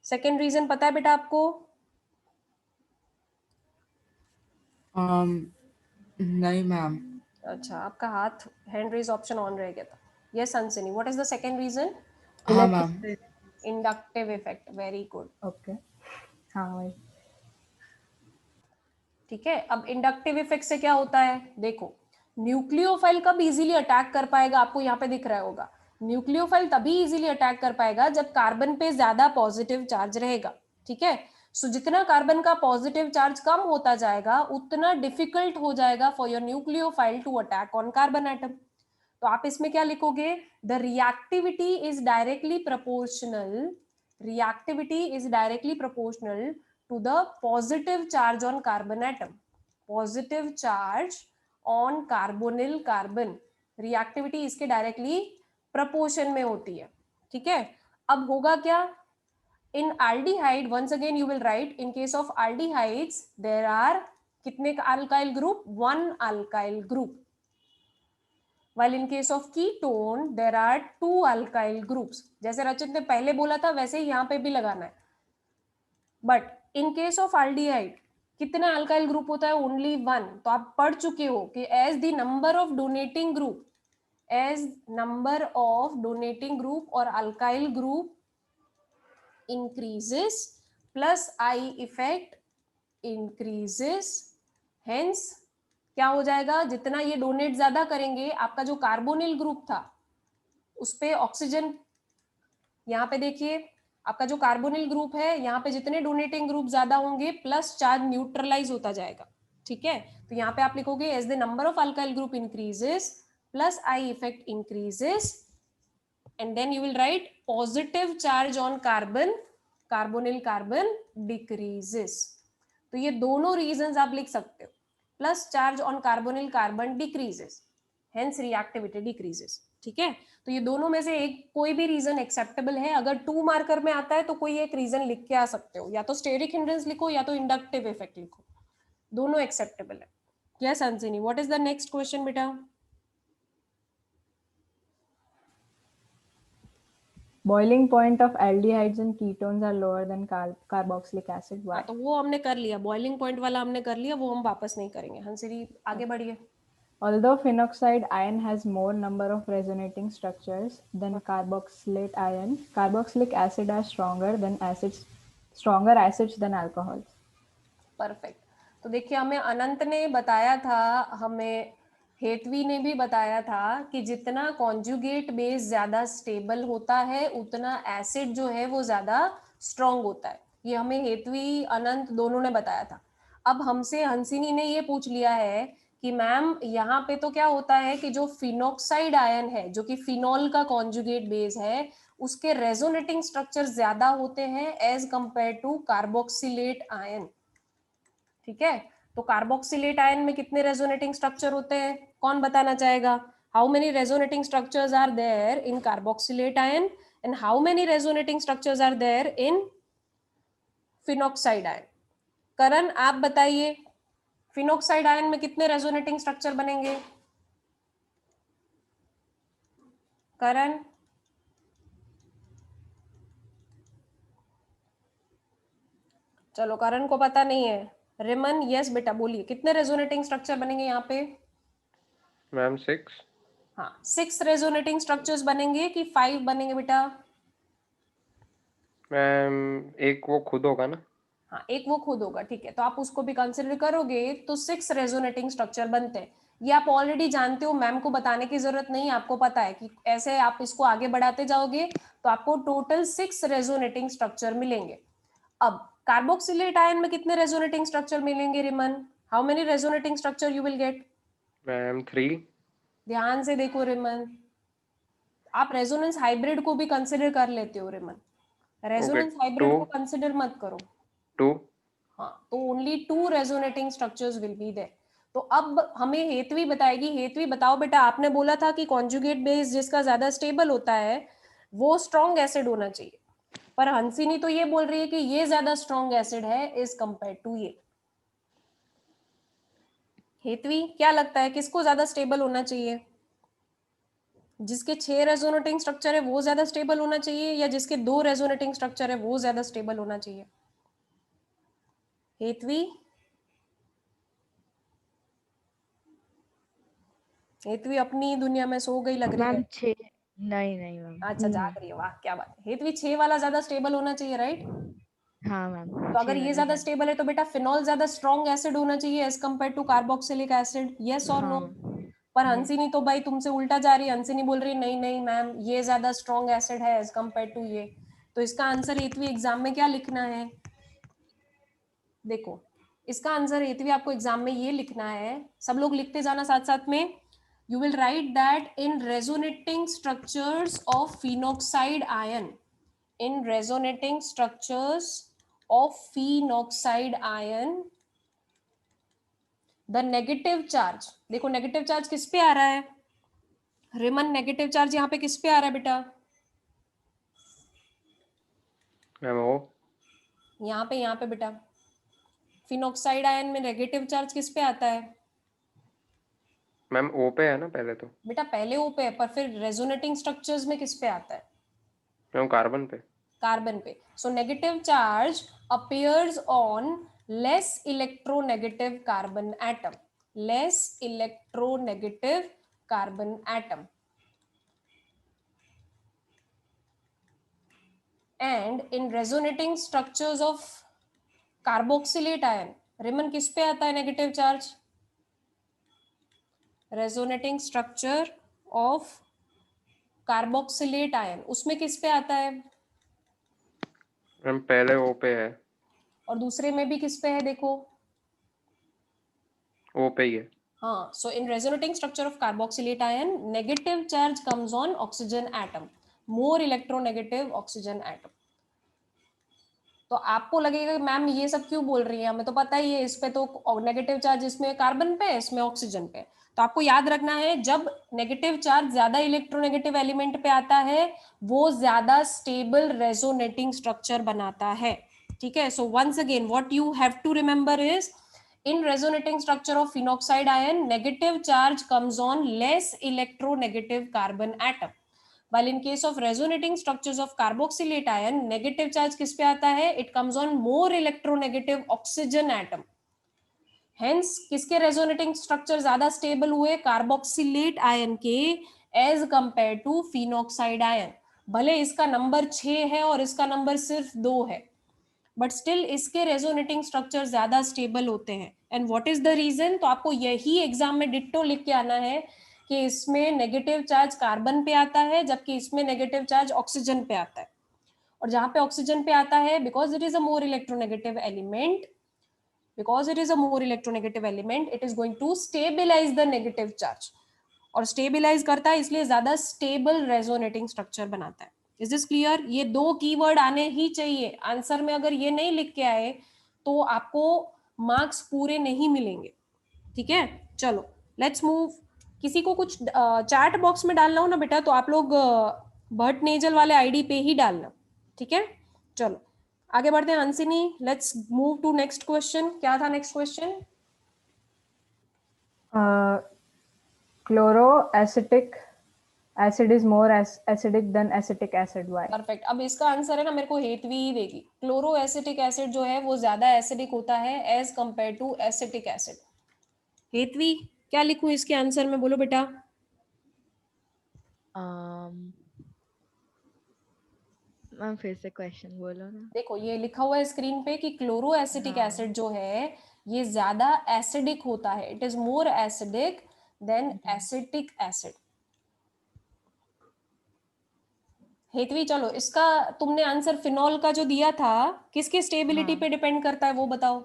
second reason पता है बेटा आपको? नहीं मैम. अच्छा, आपका हाथ हैंड रेज ऑप्शन ऑन रह गया था. Yes Hansini, what is the second reason? हाँ ma'am. Inductive effect. Very good. Okay, हाँ वही. ठीक है, अब इंडक्टिव इफेक्ट से क्या होता है? देखो, न्यूक्लियोफाइल कब इजीली अटैक कर पाएगा? आपको यहाँ पे दिख रहा होगा, न्यूक्लियोफाइल तभी इजीली अटैक कर पाएगा जब कार्बन पे ज्यादा पॉजिटिव चार्ज रहेगा. ठीक है, सो जितना कार्बन का पॉजिटिव चार्ज कम होता जाएगा उतना डिफिकल्ट हो जाएगा for your nucleophile to attack on carbon atom. तो आप इसमें क्या लिखोगे? The reactivity is directly proportional, reactivity is directly proportional to the positive charge on carbon atom. Positive charge on carbonyl carbon, reactivity इसके directly proportion में होती है. ठीक है, अब होगा क्या? In aldehyde, once again you will write, in case of aldehydes there are कितने alkyl group? One alkyl group. While in case of ketone there are two alkyl groups. जैसे रचित ने पहले बोला था वैसे ही यहाँ पे भी लगाना है. But in case of aldehyde कितना अल्काइल ग्रुप होता है? Only one. तो आप पढ़ चुके हो कि as the number of donating group, as number of donating group और alkyl group increases plus I effect increases. Hence क्या हो जाएगा? जितना ये डोनेट ज्यादा करेंगे, आपका जो कार्बोनिल ग्रुप था उस पे ऑक्सीजन, यहाँ पे देखिए आपका जो कार्बोनिल ग्रुप है यहाँ पे जितने डोनेटिंग ग्रुप ज्यादा होंगे प्लस चार्ज न्यूट्रलाइज होता जाएगा. ठीक है, तो यहाँ पे आप लिखोगे as the number of alkyl group increases plus I effect increases, and then you will write positive charge on carbon, carbonyl carbon decreases. तो ये दोनों रीजंस आप लिख सकते हो. Plus charge on carbonyl carbon decreases, hence reactivity decreases. ठीक है, तो ये दोनों में से एक कोई भी रीजन एक्सेप्टेबल है. अगर 2 मार्कर में आता है तो कोई एक रीजन लिख के आ सकते हो, या तो स्टेरिक हिंड्रेंस लिखो या तो इंडक्टिव इफेक्ट लिखो, दोनों एक्सेप्टेबल है. Yes Ansini, what is the next question बेटा? Boiling point of aldehydes and ketones are lower than carboxylic acid. Why? तो वो हमने कर लिया, बॉइलिंग पॉइंट वाला हमने कर लिया, वो हम वापस नहीं करेंगे. हंसिनी आगे बढ़िए. Although phenoxide ion has more number of resonating structures than carboxylate ion, carboxylic acid are stronger acids than alcohols. Perfect. तो देखिए हमें अनंत ने बताया था, हमें हेतवी ने भी बताया था कि जितना कॉन्जुगेट बेस ज्यादा स्टेबल होता है उतना एसिड जो है वो ज्यादा स्ट्रॉन्ग होता है. ये हमें हेतवी अनंत दोनों ने बताया था. अब हमसे हंसिनी ने ये पूछ लिया है कि मैम यहाँ पे तो क्या होता है कि जो फिनॉक्साइड आयन है जो कि फिनॉल का कॉन्जुगेट बेस है उसके रेजोनेटिंग स्ट्रक्चर ज्यादा होते हैं as compare to carboxylate ion. ठीक है, तो कार्बोक्सिलेट आयन में कितने रेजोनेटिंग स्ट्रक्चर होते हैं? कौन बताना चाहेगा? How many resonating structures are there in carboxylate ion and how many resonating structures are there in phenoxide ion? Karan आप बताइए, फिनॉक्साइड आयन में कितने रेजोनेटिंग स्ट्रक्चर बनेंगे? करण, चलो करण को पता नहीं है. रिमन यस बेटा बोलिए, कितने रेजोनेटिंग स्ट्रक्चर बनेंगे यहाँ पे? मैम 6. हाँ, 6 रेजोनेटिंग स्ट्रक्चर्स बनेंगे कि 5 बनेंगे बेटा? मैम एक वो खुद होगा ना? हाँ, एक वो खुद होगा. ठीक है, तो आप उसको भी कंसिडर करोगे तो 6 रेजोनेटिंग स्ट्रक्चर बनते हैं. ये आप ऑलरेडी जानते हो, मैम को बताने की जरूरत नहीं, आपको पता है कि ऐसे आप इसको आगे बढ़ाते जाओगे तो आपको टोटल 6 रेजोनेटिंग स्ट्रक्चर मिलेंगे. अब कार्बोक्सिलेट आयन में कितने रेजोनेटिंग स्ट्रक्चर मिलेंगे Riman? How many resonating structure you will get? Ma'am 3. ध्यान से देखो रिमन, आप रेजोनेंस हाइब्रिड को भी कंसिडर कर लेते हो रिमन. रेजोनेंस हाइब्रिड को कंसिडर मत करो. 2. हाँ, तो only 2 resonating structures will be there. तो अब हमें हेतवी बताएगी। हेतवी बताओ बेटा, आपने बोला था कि कॉन्जुगेट बेस जिसका ज्यादा स्टेबल होता है वो स्ट्रॉन्ग एसिड होना चाहिए, पर हंसिनी तो ये बोल रही है कि ये ज्यादा स्ट्रॉन्ग एसिड है एज कंपेयर टू ये। हेतवी क्या लगता है किसको ज्यादा स्टेबल होना चाहिए? जिसके 6 रेजोनेटिंग स्ट्रक्चर है वो ज्यादा स्टेबल होना चाहिए, या जिसके 2 रेजोनेटिंग स्ट्रक्चर है वो ज्यादा स्टेबल होना चाहिए? हेतवी, हेतवी अपनी दुनिया में सो गई लग रही है। मैम 6 नहीं नहीं मैम। अच्छा, जाग रही है, वाह क्या बात है। हेतवी 6 वाला ज्यादा स्टेबल होना चाहिए, राइट? हाँ मैम तो अगर ये ज्यादा स्टेबल है तो बेटा फिनॉल ज्यादा स्ट्रॉन्ग एसिड होना चाहिए as compare to carboxylic acid, yes और नो? पर हंसिनी तो भाई तुमसे उल्टा जा रही है। हंसिनी बोल रही है नहीं नहीं मैम, ये ज्यादा स्ट्रॉन्ग एसिड है एज कंपेयर टू ये। तो इसका आंसर हेतवी एग्जाम में क्या लिखना है? देखो, इसका आंसर हेतवी आपको एग्जाम में ये लिखना है, सब लोग लिखते जाना साथ साथ में। You will write that in resonating structures of phenoxide ion, in resonating structures of phenoxide ion, the negative charge, देखो नेगेटिव चार्ज किस पे आ रहा है? रिमन, नेगेटिव चार्ज यहाँ पे किस पे आ रहा है बेटा? मैम ओ, यहाँ पे बेटा फिनॉक्साइड आयन में नेगेटिव चार्ज किस पे आता है? मैम ओ पे है ना पहले तो। बेटा पहले ओ पे है, पर फिर रेजोनेटिंग स्ट्रक्चर्स में किस पे आता है? मैम कार्बन पे। कार्बन पे। So negative charge appears on less electronegative carbon atom, less electronegative carbon atom, and in resonating structures of carboxylate ion, रिमन किस पे आता है negative charge? Resonating structure of carboxylate ion, उसमें किस पे आता है? मैम पहले ओ पे है। और दूसरे में भी किस पे है देखो? ओ पे ही है। हाँ, so in resonating structure of carboxylate ion, negative charge comes on oxygen atom, more electronegative oxygen atom. तो आपको लगेगा मैम ये सब क्यों बोल रही है, हमें तो पता ही है इस पे तो नेगेटिव चार्ज इसमें कार्बन पे है, इसमें ऑक्सीजन पे। तो आपको याद रखना है जब नेगेटिव चार्ज ज्यादा इलेक्ट्रोनेगेटिव एलिमेंट पे आता है वो ज्यादा स्टेबल रेजोनेटिंग स्ट्रक्चर बनाता है, ठीक है? So once again what you have to remember is, in resonating structure of phenoxide ion, negative charge comes on less electronegative carbon atom, while in case of resonating structures of carboxylate ion, negative charge किस पे आता है? It comes on more electronegative oxygen atom. Hence किसके resonating structure ज्यादा stable हुए? Carboxylate ion के as compared to phenoxide ion. भले इसका नंबर 6 है और इसका नंबर सिर्फ 2 है, बट स्टिल इसके रेजोनेटिंग स्ट्रक्चर ज्यादा स्टेबल होते हैं। And what is the reason? तो आपको यही एग्जाम में डिट्टो लिख के आना है कि इसमें नेगेटिव चार्ज कार्बन पे आता है जबकि इसमें नेगेटिव चार्ज ऑक्सीजन पे आता है। और जहां पे ऑक्सीजन पे आता है, because it is a more electronegative element, because it is a more electronegative element, it is going to stabilize the negative charge, और स्टेबिलाईज करता है इसलिए ज्यादा स्टेबल रेजोनेटिंग स्ट्रक्चर बनाता है। Is this clear? ये 2 कीवर्ड आने ही चाहिए आंसर में, अगर ये नहीं लिख के आए तो आपको मार्क्स पूरे नहीं मिलेंगे, ठीक है? चलो लेट्स मूव। किसी को कुछ चैट बॉक्स में डालना हो ना बेटा तो आप लोग बर्ट नेजल वाले आईडी पे ही डालना, ठीक है? चलो आगे बढ़ते हैं Hansini, let's move to next question. क्या था next question? Chloroacetic acid is more acidic than acetic acid. Why? Perfect. अब इसका आंसर है ना मेरे को हेतवी ही देगी। क्लोरोएसिटिक एसिड जो है वो ज्यादा एसिडिक होता है as compare to acetic acid. Hetvi क्या लिखूं इसके आंसर में, बोलो बेटा? मैम फिर से क्वेश्चन बोलो ना। देखो ये लिखा हुआ है स्क्रीन पे कि क्लोरोएसिटिक एसिड जो है ये ज्यादा एसिडिक होता है, it is more acidic then acetic acid. Hetvi चलो इसका तुमने आंसर फिनॉल का जो दिया था किसके स्टेबिलिटी पे डिपेंड करता है वो बताओ?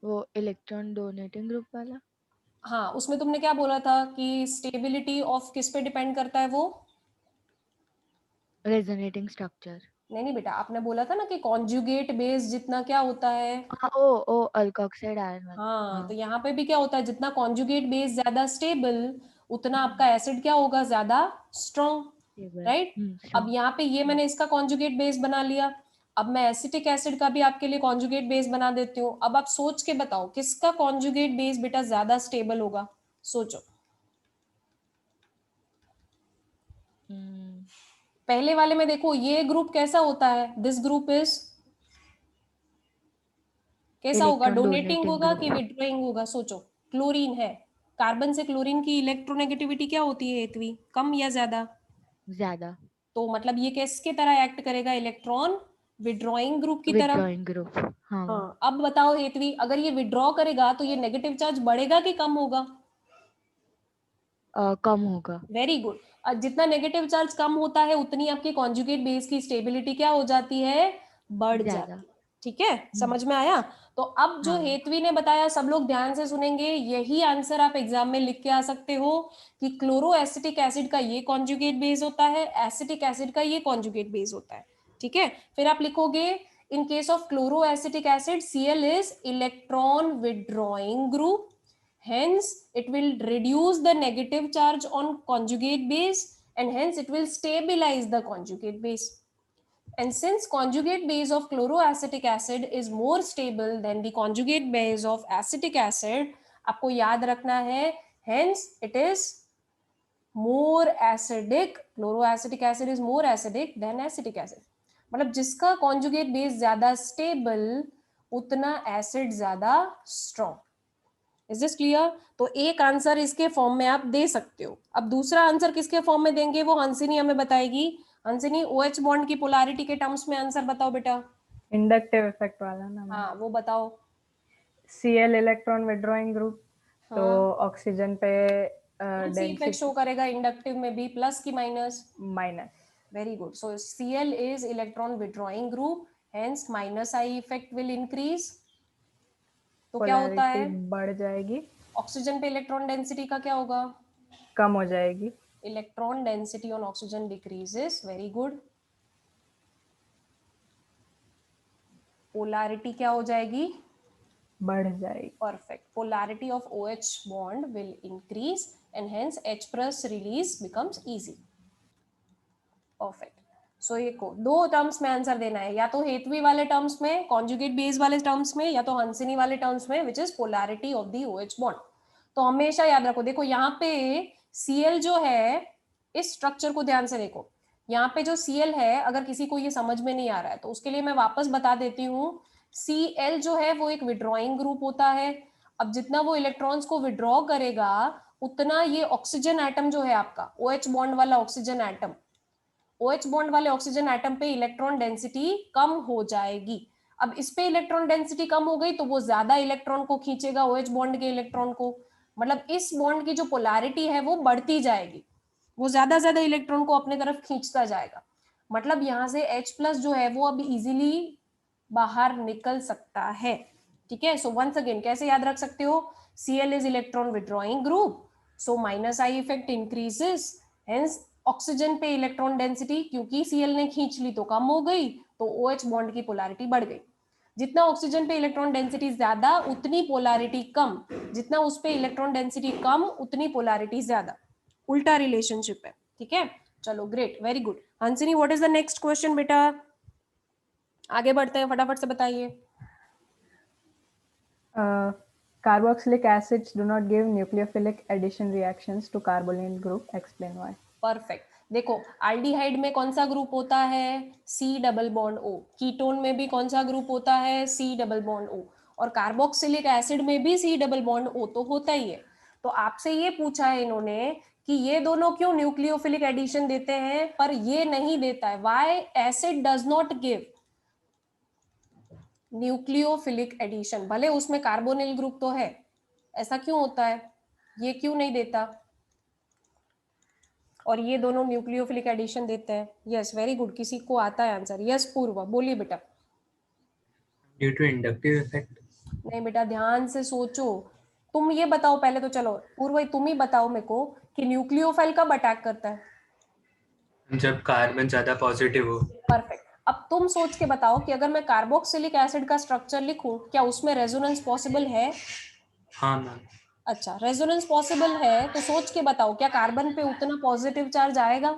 वो इलेक्ट्रॉन डोनेटिंग ग्रुप वाला। हाँ, उसमें तुमने क्या बोला था कि स्टेबिलिटी ऑफ किस पे डिपेंड करता है वो? Resonating structure. नहीं बेटा, आपने बोला था ना कि कॉन्जुगेट बेस जितना क्या होता है, हाँ, ओ अल्कोक्साइड आयन वाला। हाँ, तो यहाँ पे भी क्या होता है, जितना कॉन्जुगेट बेस ज्यादा स्टेबल उतना आपका एसिड क्या होगा, ज्यादा स्ट्रॉन्ग, राइट। अब यहाँ पे ये मैंने इसका कॉन्जुगेट बेस बना लिया, अब मैं एसिटिक एसिड का भी आपके लिए कॉन्जुगेट बेस बना देती हूँ। अब आप सोच के बताओ किसका कॉन्जुगेट बेस बेटा ज्यादा स्टेबल होगा, सोचो। पहले वाले में देखो ये ग्रुप कैसा होता है, दिस ग्रुप इज कैसा होगा, डोनेटिंग होगा कि विड्रॉइंग होगा, सोचो। क्लोरीन है, कार्बन से क्लोरीन की इलेक्ट्रोनेगेटिविटी क्या होती है हेतवी, कम या ज्यादा? ज्यादा। तो मतलब ये किसके तरह एक्ट करेगा, इलेक्ट्रॉन विड्रॉइंग ग्रुप की तरह। Withdrawing group. हाँ, अब बताओ हेतवी, अगर ये विड्रॉ करेगा तो ये नेगेटिव चार्ज बढ़ेगा कि कम होगा? कम होगा। Very good. जितना नेगेटिव चार्ज कम होता है उतनी आपकी कॉन्जुगेट बेस की स्टेबिलिटी क्या हो जाती है, बढ़ जाती है। ठीक है, समझ में आया? तो अब जो हेतवी ने बताया सब लोग ध्यान से सुनेंगे, यही आंसर आप एग्जाम में लिख के आ सकते हो कि क्लोरोएसिटिक एसिड का ये कॉन्जुगेट बेस होता है, एसिटिक एसिड का ये कॉन्जुगेट बेस होता है। ठीक है, फिर आप लिखोगे इन case of chloroacetic acid Cl is electron withdrawing group, hence it will reduce the negative charge on conjugate base and hence it will stabilize the conjugate base. And since conjugate base of chloroacetic acid is more stable than the conjugate base of acetic acid, आपको याद रखना है, hence it is more acidic, chloroacetic acid is more acidic than acetic acid. मतलब जिसका conjugate base ज्यादा stable उतना acid ज्यादा strong. Is this clear? तो एक आंसर इसके फॉर्म में आप दे सकते हो। अब दूसरा आंसर किसके फॉर्म में देंगे वो हंसिनी हमें बताएगी। हंसिनी, OH बॉन्ड की पोलैरिटी के टर्म्स में आंसर बताओ बेटा। इंडक्टिव इफेक्ट वाला ना। हाँ, वो बताओ। Cl इलेक्ट्रॉन विड्रॉइंग ग्रुप, तो ऑक्सीजन पे डेंसिटी इफेक्ट शो करेगा इंडक्टिव में भी, प्लस की minus? Minus. Very good. So Cl is electron withdrawing group, hence minus I effect will increase. तो क्या होता है, बढ़ जाएगी। ऑक्सीजन पे इलेक्ट्रॉन डेंसिटी का क्या होगा, कम हो जाएगी। Electron density on oxygen decreases. Very good. Polarity क्या हो जाएगी, बढ़ जाएगी। Perfect. Polarity of OH bond will increase and hence H+ release becomes easy. Perfect. So ये को दो टर्म्स में आंसर देना है, या तो हेतवी वाले टर्म्स में, कॉन्जुगेट बेस वाले टर्म्स में, या तो हंसिनी वाले टर्म्स में, which is polarity of the OH bond. तो हमेशा याद रखो, देखो यहाँ पे Cl जो है, इस स्ट्रक्चर को ध्यान से देखो, यहाँ पे जो Cl है, अगर किसी को ये समझ में नहीं आ रहा है तो उसके लिए मैं वापस बता देती हूँ। Cl जो है वो एक विड्रॉइंग ग्रुप होता है। अब जितना वो इलेक्ट्रॉन्स को विड्रॉ करेगा उतना ये ऑक्सीजन एटम जो है आपका, OH बॉन्ड वाला ऑक्सीजन एटम, OH बॉन्ड वाले ऑक्सीजन एटम पे इलेक्ट्रॉन डेंसिटी कम हो जाएगी। अब इस पे इलेक्ट्रॉन डेंसिटी कम हो गई तो वो ज्यादा इलेक्ट्रॉन को खींचेगा, OH बॉन्ड के इलेक्ट्रॉन को, मतलब इस बॉन्ड की जो पोलैरिटी है वो बढ़ती जाएगी, वो ज्यादा इलेक्ट्रॉन को अपने तरफ खींचता जाएगा। मतलब यहाँ से H+ जो है वो अब इजीली बाहर निकल सकता है। ठीक है, सो वंस अगेन कैसे याद रख सकते हो, Cl is electron withdrawing group, so minus I effect increases, hence oxygen पे इलेक्ट्रॉन डेंसिटी क्योंकि Cl ने खींच ली तो कम हो गई, तो OH बॉन्ड की पोलैरिटी बढ़ गई। जितना ऑक्सीजन पे इलेक्ट्रॉन डेंसिटी ज्यादा उतनी पोलैरिटी कम, जितना उस पे इलेक्ट्रॉन डेंसिटी कम उतनी पोलैरिटी ज्यादा, उल्टा रिलेशनशिप है। ठीक है, चलो great, very good. Hansini, what is the next question बेटा? आगे बढ़ते हैं, फटाफट से बताइए। Carboxylic acids do not give nucleophilic addition reactions to carbonyl group. Explain why. Perfect. देखो, एल्डिहाइड में कौन सा ग्रुप होता है, C+O। कीटोन में भी कौन सा ग्रुप होता है, C+O। और कार्बोक्सिलिक एसिड में भी C+O तो होता ही है। तो आपसे ये पूछा है इन्होंने कि ये दोनों क्यों न्यूक्लियोफिलिक एडिशन देते हैं पर ये नहीं देता है, why acid does not give nucleophilic addition, भले उसमें कार्बोनिल ग्रुप तो है, ऐसा क्यों होता है, ये क्यों नहीं देता, और ये दोनों न्यूक्लियोफिलिक एडिशन देते हैं? यस, वेरी गुड, किसी को आता है आंसर? यस पूर्व, बोलिए बेटा। Due to inductive effect. नहीं बेटा, ध्यान से सोचो, तुम ये बताओ पहले तो, चलो पूर्व तुम ही बताओ मेरे को कि न्यूक्लियोफाइल कब अटैक करता है? जब कार्बन ज्यादा पॉजिटिव हो। परफेक्ट। अब तुम सोच के बताओ कि अगर मैं कार्बोक्सिलिक एसिड का स्ट्रक्चर लिखूं, क्या उसमें रेजोनेंस पॉसिबल है? हाँ मैम। अच्छा, रेजोनेंस पॉसिबल है तो सोच के बताओ, क्या कार्बन पे उतना पॉजिटिव चार्ज आएगा?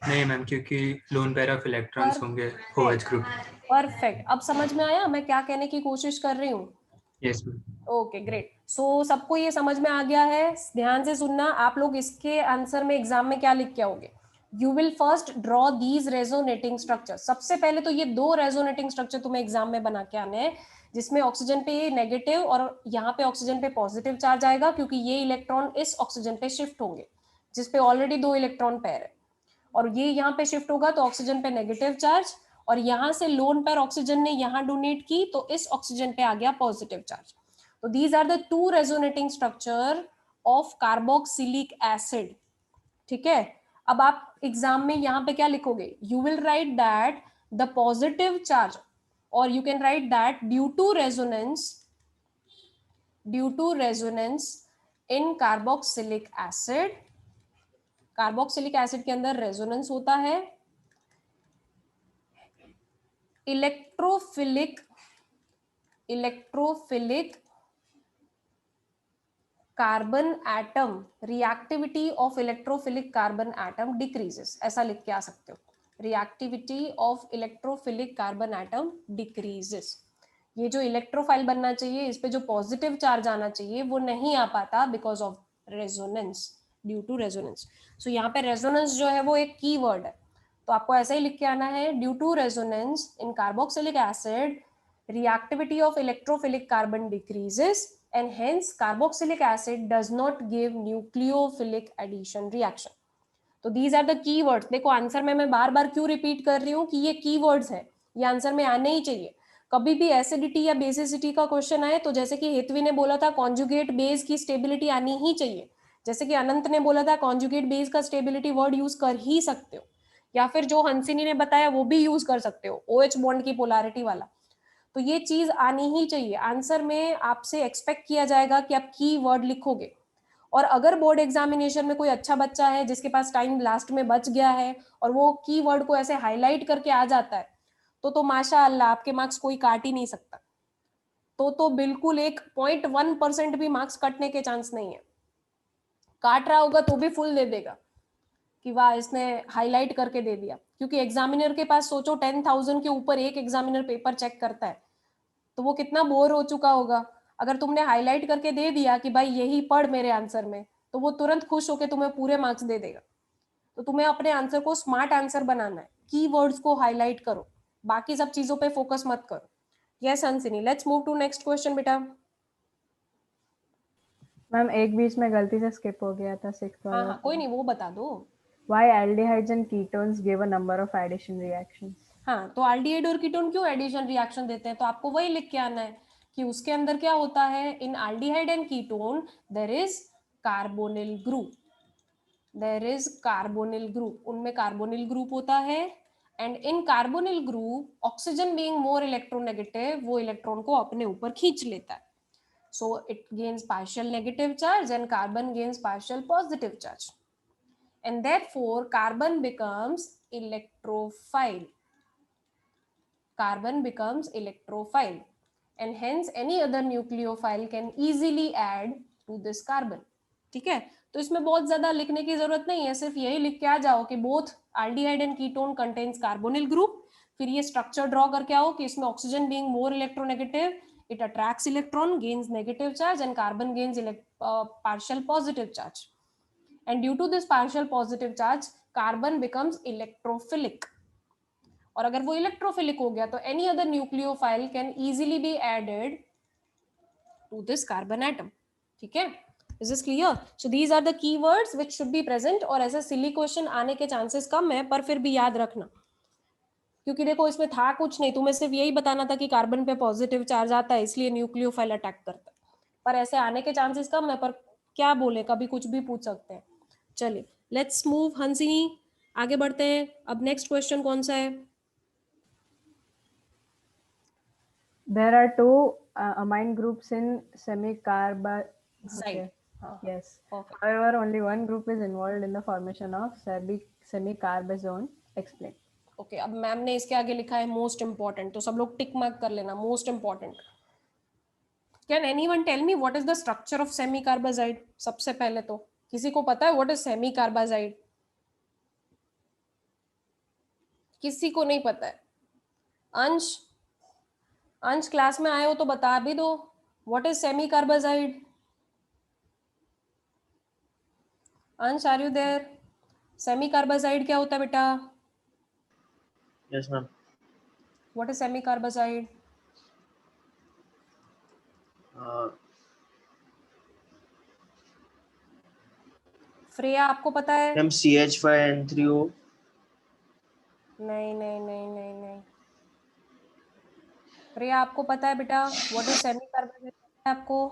नहीं मैम, क्योंकि लोन पेयर ऑफ इलेक्ट्रॉन्स होंगे OH ग्रुप। परफेक्ट, अब समझ में आया मैं क्या कहने की कोशिश कर रही हूँ? Yes ma'am. Okay great. So सबको ये समझ में आ गया है? ध्यान से सुनना आप लोग, इसके आंसर में एग्जाम में क्या लिख के आओगे? You will first draw these resonating structure. सबसे पहले तो ये 2 रेजोनेटिंग स्ट्रक्चर तुम्हें एग्जाम में बना के आने हैं, जिसमें ऑक्सीजन पे नेगेटिव और यहाँ पे ऑक्सीजन पे पॉजिटिव चार्ज आएगा, क्योंकि ये इलेक्ट्रॉन इस ऑक्सीजन पे शिफ्ट होंगे जिसपे ऑलरेडी 2 इलेक्ट्रॉन पेयर है, और ये यहाँ पे शिफ्ट होगा तो ऑक्सीजन पे नेगेटिव चार्ज, और यहाँ से लोन पेयर ऑक्सीजन ने यहाँ डोनेट की तो इस ऑक्सीजन पे आ गया पॉजिटिव चार्ज। तो these are the 2 resonating structure of carboxylic acid. ठीक है, अब आप एग्जाम में यहाँ पे क्या लिखोगे? You will write that the positive charge, or you can write that due to resonance in carboxylic acid. Carboxylic acid के अंदर रेजोनेंस होता है, electrophilic carbon atom, reactivity of electrophilic carbon atom decreases, ऐसा लिख के आ सकते हो, reactivity of electrophilic carbon atom decreases. ये जो इलेक्ट्रोफाइल बनना चाहिए, इस पे जो पॉजिटिव चार्ज आना चाहिए वो नहीं आ पाता because of resonance, due to resonance. So यहाँ पे रेजोनेंस जो है वो एक की वर्ड है, तो आपको ऐसा ही लिख के आना है, due to resonance in carboxylic acid reactivity of electrophilic carbon decreases and hence carboxylic acid does not give nucleophilic addition reaction. तो these are the keywords। देखो आंसर में मैं बार बार क्यों रिपीट कर रही हूँ कि ये keywords है, ये आंसर में आने ही चाहिए। कभी भी एसिडिटी या बेसिसिटी का क्वेश्चन आए तो जैसे कि हेतवी ने बोला था कॉन्जुगेट बेस की स्टेबिलिटी आनी ही चाहिए, जैसे कि अनंत ने बोला था कॉन्जुगेट बेस का स्टेबिलिटी वर्ड यूज कर ही सकते हो, या फिर जो हंसिनी ने बताया वो भी यूज कर सकते हो, OH बॉन्ड की पोलैरिटी वाला। तो ये चीज आनी ही चाहिए आंसर में, आपसे एक्सपेक्ट किया जाएगा कि आप की वर्ड लिखोगे। और अगर बोर्ड एग्जामिनेशन में कोई अच्छा बच्चा है जिसके पास टाइम लास्ट में बच गया है और वो की वर्ड को ऐसे हाईलाइट करके आ जाता है तो माशाअल्लाह आपके मार्क्स कोई काट ही नहीं सकता। तो बिल्कुल 1.1% भी मार्क्स कटने के चांस नहीं है, काट रहा होगा तो भी फुल दे देगा कि वाह इसने हाईलाइट करके दे दिया, क्योंकि एग्जामिनर के पास सोचो 10,000 के ऊपर एक एग्जामिनर पेपर चेक करता है, तो वो कितना बोर हो चुका होगा। अगर तुमने हाईलाइट करके दे दिया कि भाई यही पढ़ मेरे आंसर में, तो वो तुरंत खुश होकर तुम्हें पूरे मार्क्स दे देगा। तो तुम्हें अपने आंसर को स्मार्ट आंसर बनाना है, कीवर्ड्स को हाईलाइट करो, बाकी सब चीजों पे फोकस मत करो। Yes Hansini, let's move to next question बेटा। मैम एक बीच में गलती से स्किप हो गया था 6th वाला। हाँ कोई नहीं, वो बता दो। Why aldehydes and ketones give a number of addition reactions? हाँ, तो एल्डिहाइड और कीटोन क्यों एडिशन रिएक्शन देते हैं, तो आपको वही लिख के आना है कि उसके अंदर क्या होता है। In aldehyde and ketone there is carbonyl group, उनमें कार्बोनिल ग्रुप होता है। And in carbonyl group oxygen being more electronegative, वो इलेक्ट्रॉन को अपने ऊपर खींच लेता है। So it gains partial negative charge and carbon gains partial positive charge, and therefore carbon becomes electrophile, and hence any other nucleophile can easily add to this carbon। ठीक है, तो इसमें बहुत ज्यादा लिखने की जरूरत नहीं है, सिर्फ यही लिख के आ जाओ कि both aldehyde and ketone contains carbonyl group, फिर ये स्ट्रक्चर ड्रॉ करके आओ कि इसमें oxygen being more electronegative it attracts electron, gains negative charge, and carbon gains partial positive charge, and due to this partial positive charge carbon becomes electrophilic, और अगर वो electrophilic हो गया तो any other nucleophile can easily be added to this carbon atom। ठीक है, is this clear? So these are the keywords which should be present, और ऐसे silly question आने के chances कम है, पर फिर भी याद रखना, क्योंकि देखो इसमें था कुछ नहीं, तुम्हें सिर्फ यही बताना था कि कार्बन पे पॉजिटिव चार्ज आता है इसलिए न्यूक्लियोफाइल अटैक करता है, पर ऐसे आने के चांसेस कम है, पर क्या बोले कभी कुछ भी पूछ सकते हैं। चलिए लेट्स मूव, हंसिनी आगे बढ़ते हैं। अब नेक्स्ट क्वेश्चन कौन सा है? There are two amine groups in semicarbazole. Side. Yes. Okay. However, only one group is involved in the formation of semicarbazone. Explain. Okay, अब मैम ने इसके आगे लिखा है मोस्ट इंपॉर्टेंट, तो सब लोग टिक मार्क कर लेना, most important. Can anyone tell me what is the structure of semicarbazide? सबसे पहले तो किसी को पता है व्हाट इज सेमी कार्बाजाइड? किसी को नहीं पता है? अंश, अंश क्लास में आए हो तो बता भी दो, what is semicarbazide? Ansh, are you there? Semicarbazide क्या होता है बेटा? Yes ma'am. What is semicarbazide? Freya आपको पता है? Ma'am CH5N3O। नहीं नहीं नहीं नहीं नहीं, फ्रेया आपको पता है बेटा व्हाट इज सेमी कार्बाजाइड? आपको?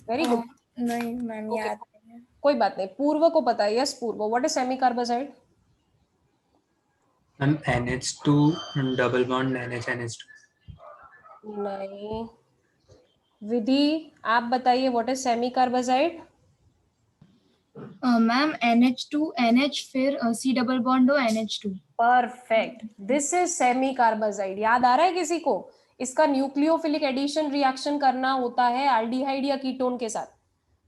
Very good. नहीं मैम, Okay. याद नहीं है। कोई बात नहीं, पूर्व को पता है। यस पूर्व, what is semi carbazide? Ma'am NH2 double bond NH2। नहीं। विधि आप बताइए what is semi carbazide? Ma'am NH2 NH फिर C डबल बॉन्ड हो NH2। Perfect, this is semi carbazide. याद आ रहा है किसी को? इसका न्यूक्लियोफिलिक एडिशन रिएक्शन करना होता है एल्डिहाइड या कीटोन के साथ।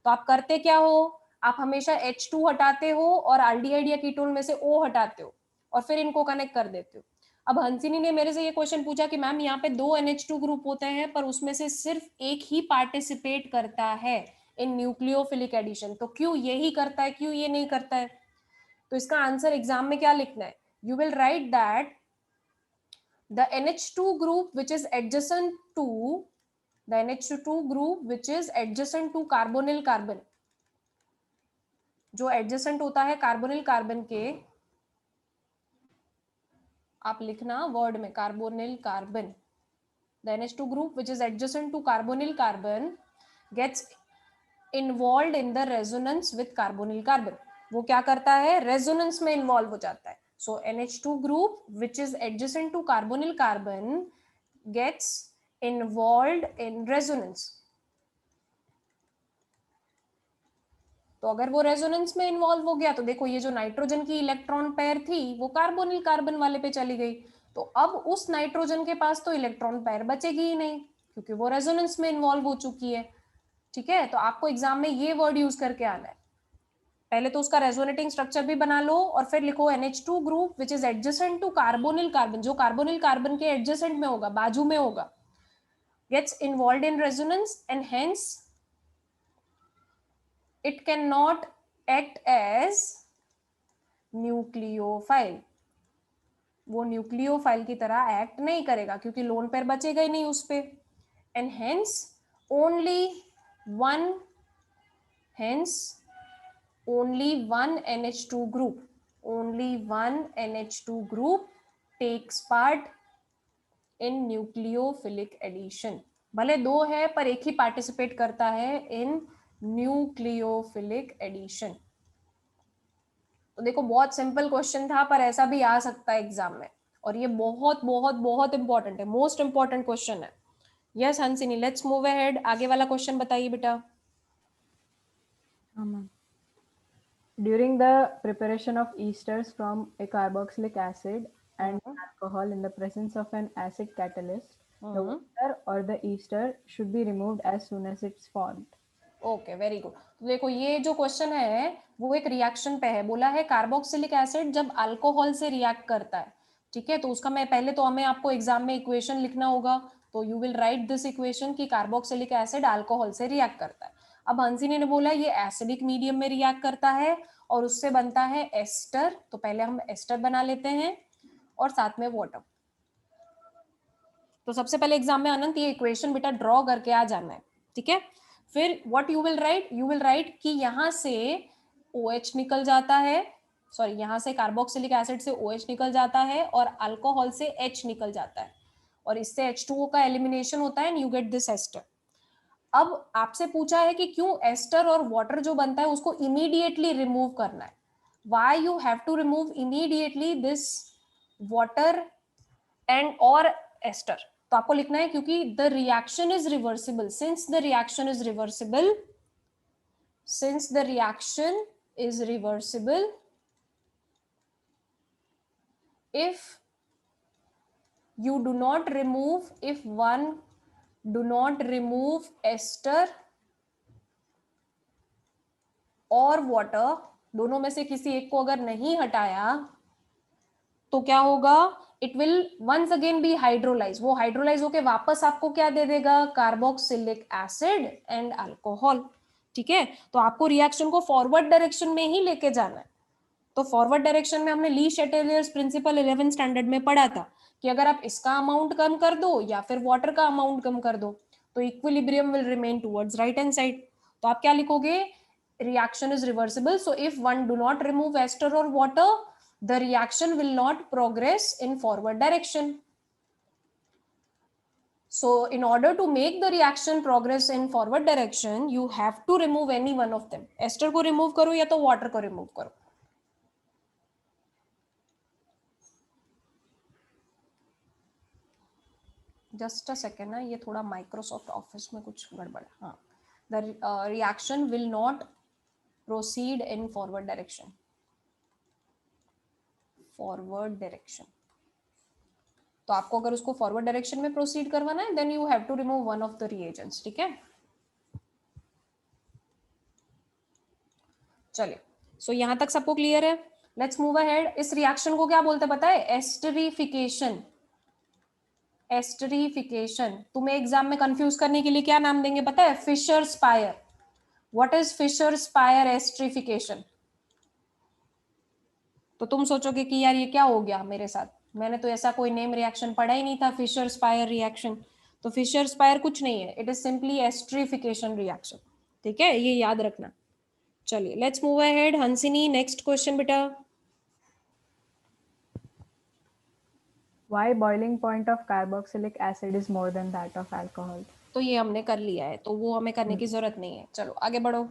तो आप करते क्या हो? आप हमेशा H2 हटाते हो और एल्डिहाइड या कीटोन में से O हटाते हो और फिर इनको कनेक्ट कर देते हो। अब हंसिनी ने मेरे से ये क्वेश्चन पूछा कि मैम यहाँ पे 2 NH2 ग्रुप होते हैं पर उसमें से सिर्फ एक ही पार्टिसिपेट करता है इन न्यूक्लियोफिलिक एडिशन, तो क्यों यही करता है, क्यों ये नहीं करता है? तो इसका आंसर एग्जाम में क्या लिखना है? You will write that the NH2 group which is adjacent to the NH2 group which is adjacent to carbonyl carbon, जो adjacent होता है carbonyl carbon के, आप लिखना वर्ड में carbonyl carbon, the NH2 group which is adjacent to carbonyl carbon gets involved in the resonance with carbonyl carbon। वो क्या करता है? रेजोनेंस में इन्वॉल्व हो जाता है। So NH2 group which is adjacent to carbonyl carbon gets involved in resonance। तो अगर वो रेजोनेंस में इन्वॉल्व हो गया तो देखो ये जो नाइट्रोजन की इलेक्ट्रॉन पेयर थी वो कार्बोनिल कार्बन वाले पे चली गई, तो अब उस नाइट्रोजन के पास तो इलेक्ट्रॉन पेयर बचेगी ही नहीं क्योंकि वो रेजोनेंस में इन्वॉल्व हो चुकी है। ठीक है, तो आपको एग्जाम में ये वर्ड यूज करके आना है। पहले तो उसका रेजोनेटिंग स्ट्रक्चर भी बना लो और फिर लिखो NH2 group which is adjacent to carbonyl carbon, जो कार्बोनिल कार्बन के एडजेसेंट में होगा, बाजू में होगा, gets involved in resonance and hence it cannot act as nucleophile. वो न्यूक्लियोफाइल की तरह एक्ट नहीं करेगा क्योंकि लोन पेयर बचेगा ही नहीं उस पे, and hence only one NH2 group takes part in nucleophilic addition। भले दो है पर एक ही पार्टिसिपेट करता है इन न्यूक्लियोफिलिक एडिशन। तो देखो बहुत सिंपल क्वेश्चन था पर ऐसा भी आ सकता है एग्जाम में, और ये बहुत बहुत बहुत इंपॉर्टेंट है, मोस्ट इंपॉर्टेंट क्वेश्चन है। Yes Hansini, let's move ahead. आगे वाला क्वेश्चन बताइए बेटा। During the preparation of esters from a carboxylic acid and alcohol in the presence of an acid catalyst, the water or the ester should be removed as soon as it's formed। Okay, very good. तो देखो ये जो question है वो एक reaction पे है, बोला है कार्बोक्सिलिक एसिड जब अल्कोहल से रिएक्ट करता है। ठीक है, तो उसका मैं पहले तो हमें आपको एग्जाम में इक्वेशन लिखना होगा, तो you will right this equation कि कार्बोक्सिलिक एसिड अल्कोहल से रिएक्ट करता है। अब हंसिनी ने बोला ये एसिडिक मीडियम में रिएक्ट करता है और उससे बनता है एस्टर, तो पहले हम एस्टर बना लेते हैं और साथ में वाटर। तो सबसे पहले एग्जाम में अनंत ये इक्वेशन बेटा ड्रॉ करके आ जाना है। ठीक है, फिर what you will right, you will right कि यहां से OH निकल जाता है, सॉरी यहां से कार्बोक्सिलिक एसिड से OH निकल जाता है और अल्कोहल से H निकल जाता है और इससे H2O का एलिमिनेशन होता है and you get this ester. अब आपसे पूछा है कि क्यों एस्टर और वाटर जो बनता है उसको इमीडिएटली रिमूव करना है, why you have to remove immediately this water and और एस्टर। तो आपको लिखना है क्योंकि the reaction is reversible, since the reaction is reversible if you do not remove, if one do not remove ester और water, दोनों में से किसी एक को अगर नहीं हटाया तो क्या होगा, it will once again be hydrolyse, वो हाइड्रोलाइज होके वापस आपको क्या दे देगा, कार्बोक्सिलिक एसिड एंड अल्कोहल। ठीक है, तो आपको रिएक्शन को फॉरवर्ड डायरेक्शन में ही लेके जाना है। तो फॉरवर्ड डायरेक्शन में हमने ली शेटेलियर्स प्रिंसिपल 11th स्टैंडर्ड में पढ़ा था कि अगर आप इसका अमाउंट कम कर दो या फिर वाटर का अमाउंट कम कर दो तो equilibrium will remain towards right hand side. तो आप क्या लिखोगे, reaction is reversible, so if one do not remove ester और water the reaction will not progress in forward direction. So in order to make the reaction progress in forward direction, you have to remove any one of them. Ester को remove करो या तो water को remove करो। Just a second ना, ये थोड़ा Microsoft Office में कुछ गड़बड़ है। हाँ, the reaction will not proceed in forward direction. Forward direction. तो आपको अगर उसको फॉरवर्ड डायरेक्शन में प्रोसीड करवाना है then you have to remove one of the reagents. ठीक है, चलिए, सो यहां तक सबको क्लियर है। Let's move ahead. इस रिएक्शन को क्या बोलते हैं पता है, एस्टरीफिकेशन। एस्टरीफिकेशन तुम्हें एग्जाम में कंफ्यूज करने के लिए क्या नाम देंगे पता है, Fischer Speier. What is Fischer Speier esterification? तो तुम सोचोगे कि यार ये क्या हो गया मेरे साथ, मैंने तो ऐसा कोई नेम रिएक्शन पढ़ा ही नहीं था, फिशर स्पायर रिएक्शन। तो फिशर स्पायर कुछ नहीं है, it is simply esterification reaction. ठीक है, ये याद रखना। चलिए let's move ahead. Hansini, next question बेटा। Why boiling point of carboxylic acid is more than that of alcohol? तो ये हमने कर लिया है, तो वो हमें करने की जरूरत नहीं है। चलो आगे बढ़ो।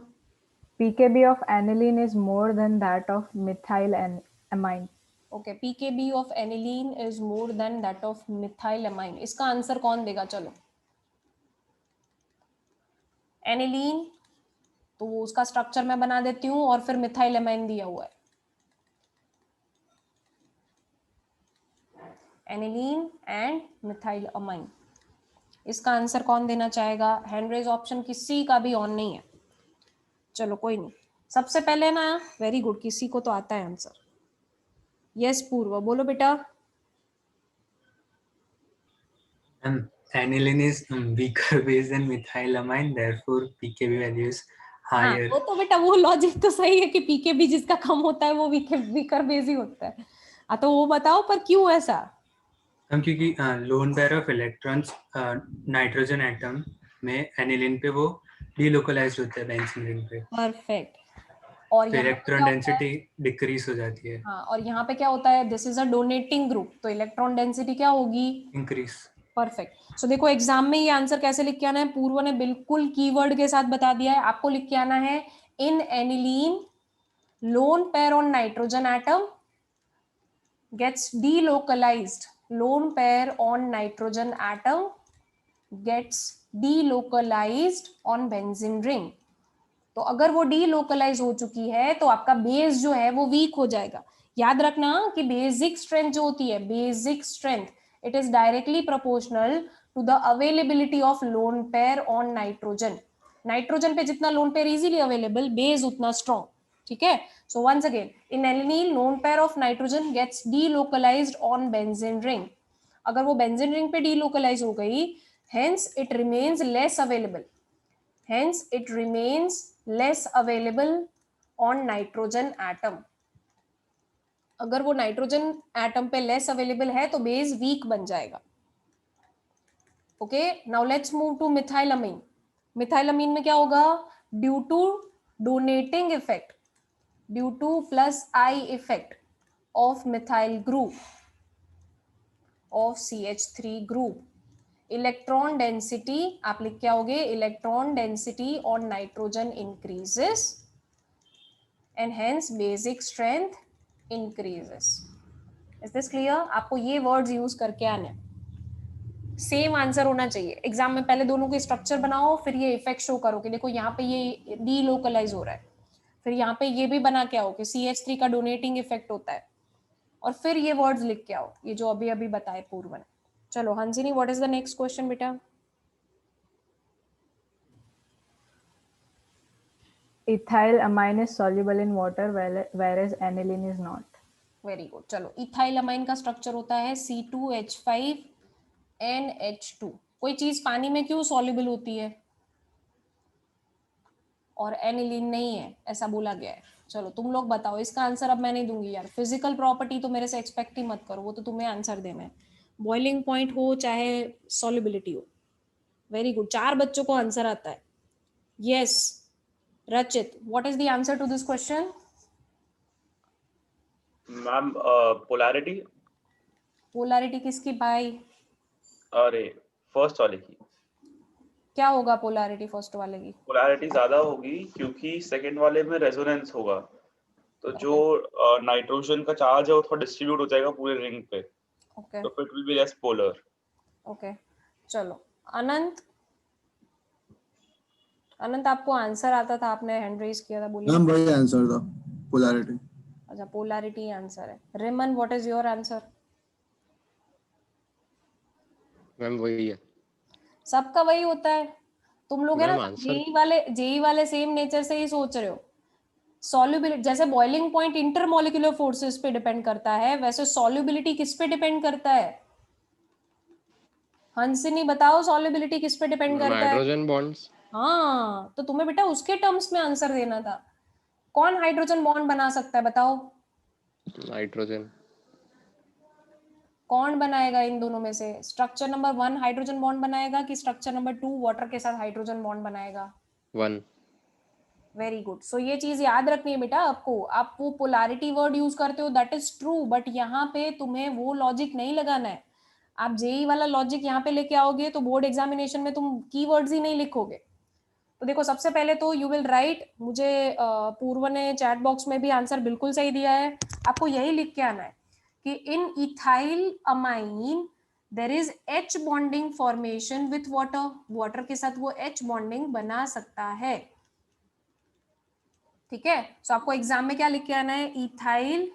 pKb of aniline is more than that of methylamine. Okay, pKb of aniline is more than that of methylamine। इसका आंसर कौन देगा? चलो, एनिलीन तो वो उसका स्ट्रक्चर मैं बना देती हूँ और फिर मिथाइलएमाइन दिया हुआ है। एनिलीन एंड मिथाइलएमाइन, इसका आंसर कौन देना चाहेगा? हैंड रेज ऑप्शन किसी का भी ऑन नहीं है। चलो कोई नहीं, सबसे पहले ना, वेरी गुड, किसी को तो आता है आंसर। यस पूर्व, बोलो बेटा। Aniline is weaker base than methylamine, therefore pKb value is higher. वो तो बेटा वो लॉजिक तो सही है कि pKb जिसका कम होता है वो वीकर बेस ही होता है। तो वो बताओ पर क्यों ऐसा? क्योंकि loan pair of electrons nitrogen atom में एनिलीन पे वो डीलोकलाइज्ड होता है बेंजीन रिंग पे। परफेक्ट। और इलेक्ट्रॉन डेंसिटी डिक्रीज हो जाती है। हाँ, और यहाँ पे क्या होता है, this is a donating group, तो इलेक्ट्रॉन डेंसिटी क्या होगी? इंक्रीज। परफेक्ट। सो देखो एग्जाम में ये आंसर कैसे लिख के आना है, पूर्व ने बिल्कुल कीवर्ड के साथ बता दिया है। आपको लिख के आना है, in aniline lone pair on nitrogen atom gets delocalized, lone pair on nitrogen atom gets delocalised on benzene ring. तो अगर वो डीलोकलाइज हो चुकी है तो आपका बेस जो है वो वीक हो जाएगा। याद रखना कि बेसिक स्ट्रेंथ जो होती है, basic strength, it is directly proportional to the availability of lone pair on nitrogen. Nitrogen पे जितना lone pair easily available, base उतना स्ट्रॉन्ग। ठीक है, so once again, in aniline lone pair of nitrogen gets delocalised on benzene ring. अगर वो benzene ring पे delocalise हो गई, hence it remains less available, hence it remains less available on nitrogen atom। अगर वो nitrogen atom पे less available है तो बेस वीक बन जाएगा। Okay, now let's move to methylamine. Methylamine में क्या होगा? Due to donating effect, due to plus I effect of methyl group of CH3 group, electron density, आप लिख के आओगे, electron density on nitrogen increases and hence basic strength increases. Is this clear? आपको ये words use करके आने, same answer होना चाहिए एग्जाम में। पहले दोनों के स्ट्रक्चर बनाओ, फिर ये इफेक्ट शो करो कि देखो यहाँ पे ये डीलोकलाइज हो रहा है, फिर यहाँ पे ये भी बना के आओ कि CH3 का डोनेटिंग इफेक्ट होता है। और फिर ये वर्ड्स लिख के आओ, ये जो अभी अभी बताए पूर्व ने। चलो Hansini, what is the next question बेटा? Ethyl amine is soluble in water whereas aniline is not. Very good. चलो इथाइल अमाइन का स्ट्रक्चर होता है C2H5NH2। कोई चीज पानी में क्यों सॉल्युबल होती है और एनिलीन नहीं है, ऐसा बोला गया है? चलो तुम लोग बताओ, इसका आंसर अब मैं नहीं दूंगी यार, फिजिकल प्रॉपर्टी तो मेरे से एक्सपेक्ट ही मत करो, वो तो तुम्हें आंसर देना है, बॉइलिंग पॉइंट हो चाहे सॉल्युबिलिटी हो। वेरी गुड, 4 बच्चों को आंसर आता है। Yes Rachit, what is the answer to this question? Ma'am polarity. Polarity किसकी भाई? अरे फर्स्ट वाले की। क्या होगा पोलैरिटी फर्स्ट वाले की? पोलैरिटी ज्यादा होगी क्योंकि सेकंड वाले में रेजोनेंस होगा, तो जो नाइट्रोजन का चार्ज है वो थोड़ा डिस्ट्रीब्यूट हो जाएगा पूरे रिंग पे, ओके तो it will be less polar. Okay चलो अनंत, अनंत आपको आंसर आता था, आपने हैंड रेज किया था, बोलिए। मैम वही आंसर था, पोलैरिटी। अच्छा पोलैरिटी आंसर है। Riman, what is your answer? Ma'am वही है। सबका वही होता है, तुम लोग है ना मैम आंसर जेई वाले सेम नेचर से ही सोच रहे हो। सॉल्युबिलिटी, जैसे बॉइलिंग पॉइंट इंटरमॉलिक्यूलर फोर्सेस पे डिपेंड करता है, वैसे सॉल्युबिलिटी किस पे डिपेंड करता है? हंसिनी बताओ, सॉल्युबिलिटी किस पे डिपेंड करता है? Hydrogen bonds. हाँ तो तुम्हें बेटा उसके टर्म्स में आंसर देना था। कौन हाइड्रोजन बॉन्ड बना सकता है बताओ? नाइट्रोजन। कौन बनाएगा इन दोनों में से? स्ट्रक्चर नंबर 1 हाइड्रोजन बॉन्ड बनाएगा कि स्ट्रक्चर नंबर 2 वाटर के साथ हाइड्रोजन बॉन्ड बनाएगा? 1। Very good. सो ये चीज याद रखनी है बेटा आपको। आप वो पोलैरिटी वर्ड यूज करते हो, दैट इज ट्रू, बट यहाँ पे तुम्हें वो लॉजिक नहीं लगाना है। आप जेई वाला लॉजिक यहाँ पे लेके आओगे तो बोर्ड एग्जामिनेशन में तुम कीवर्ड्स ही नहीं लिखोगे। तो देखो सबसे पहले तो यू विल राइट, मुझे पूर्व ने चैट बॉक्स में भी आंसर बिल्कुल सही दिया है, आपको यही लिख के आना है कि in ethyl amine there is H bonding formation with water, water के साथ वो H बॉन्डिंग बना सकता है। ठीक है, सो आपको एग्जाम में क्या लिख के आना है? इथाइल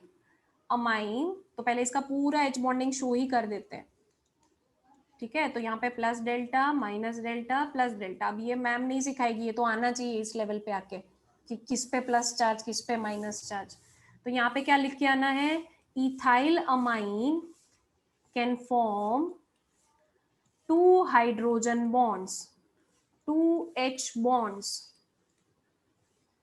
अमाइन, तो पहले इसका पूरा H बॉन्डिंग शो ही कर देते हैं। ठीक है, तो यहाँ पे plus delta minus delta plus delta. अब ये मैम नहीं सिखाएगी, ये तो आना चाहिए इस लेवल पे आके कि किस पे प्लस चार्ज किस पे माइनस चार्ज। तो यहाँ पे क्या लिख के आना है? Ethyl amine can form 2 hydrogen bonds, 2 H bonds,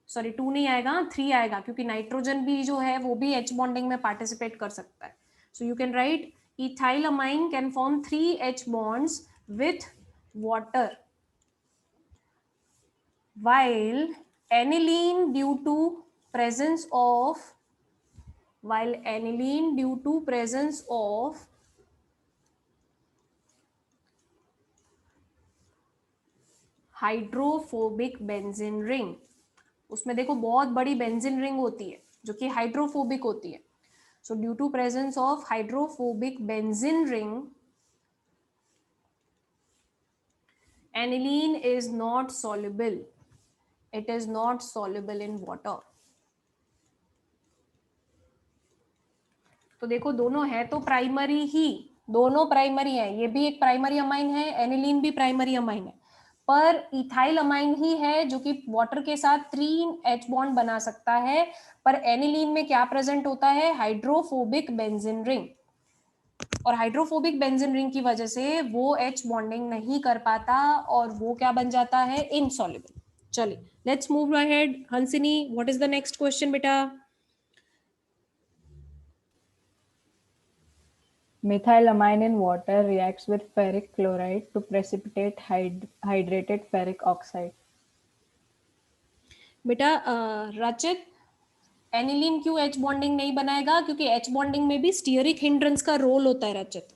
sorry 2 नहीं आएगा 3 आएगा, क्योंकि नाइट्रोजन भी जो है वो भी H बॉन्डिंग में पार्टिसिपेट कर सकता है। So you can write ethylamine can form 3 H bonds with water, while aniline due to presence of hydrophobic benzene ring, उसमें देखो बहुत बड़ी बेंजीन रिंग होती है जो कि हाइड्रोफोबिक होती है। So due to presence of hydrophobic benzene ring, aniline is not soluble. It is not soluble in water. तो देखो दोनों है तो प्राइमरी ही, दोनों प्राइमरी है, ये भी एक प्राइमरी अमाइन है, एनिलीन भी प्राइमरी अमाइन है, पर इथाइल अमाइन ही है जो कि वाटर के साथ 3 H बॉन्ड बना सकता है। पर एनिलीन में क्या प्रेजेंट होता है? हाइड्रोफोबिक बेंजीन रिंग, और हाइड्रोफोबिक बेंजीन रिंग की वजह से वो H बॉन्डिंग नहीं कर पाता और वो क्या बन जाता है? इनसॉल्युबल। चलिए let's move ahead. Hansini, what is the next question बेटा? Methylamine in water reacts with ferric chloride to precipitate hydrated ferric oxide. बेटा रचित, एनिलीन क्यों H बॉन्डिंग नहीं बनाएगा? क्योंकि H बॉन्डिंग में भी स्टीयरिक हिंड्रेंस का रोल होता है रचित।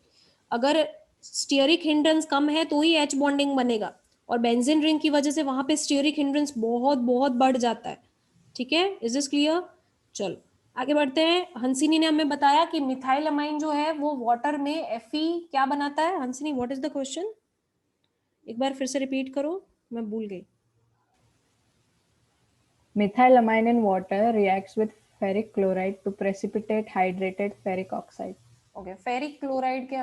अगर स्टीयरिक हिंड्रेंस कम है तो ही H बॉन्डिंग बनेगा, और बेंजीन रिंग की वजह से वहां पे स्टीयरिक हिंड्रेंस बहुत बहुत बढ़ जाता है। ठीक है, इज दिस क्लियर? चलो आगे बढ़ते हैं। हंसिनी ने हमें बताया कि मिथाइल अमाइन जो है वो वाटर में Fe क्या बनाता है। हंसिनी, व्हाट इज द क्वेश्चन? एक बार फिर से रिपीट करो, मैं भूल गई। Methylamine in water reacts with ferric chloride to precipitate hydrated ferric oxide. Okay, ferric chloride के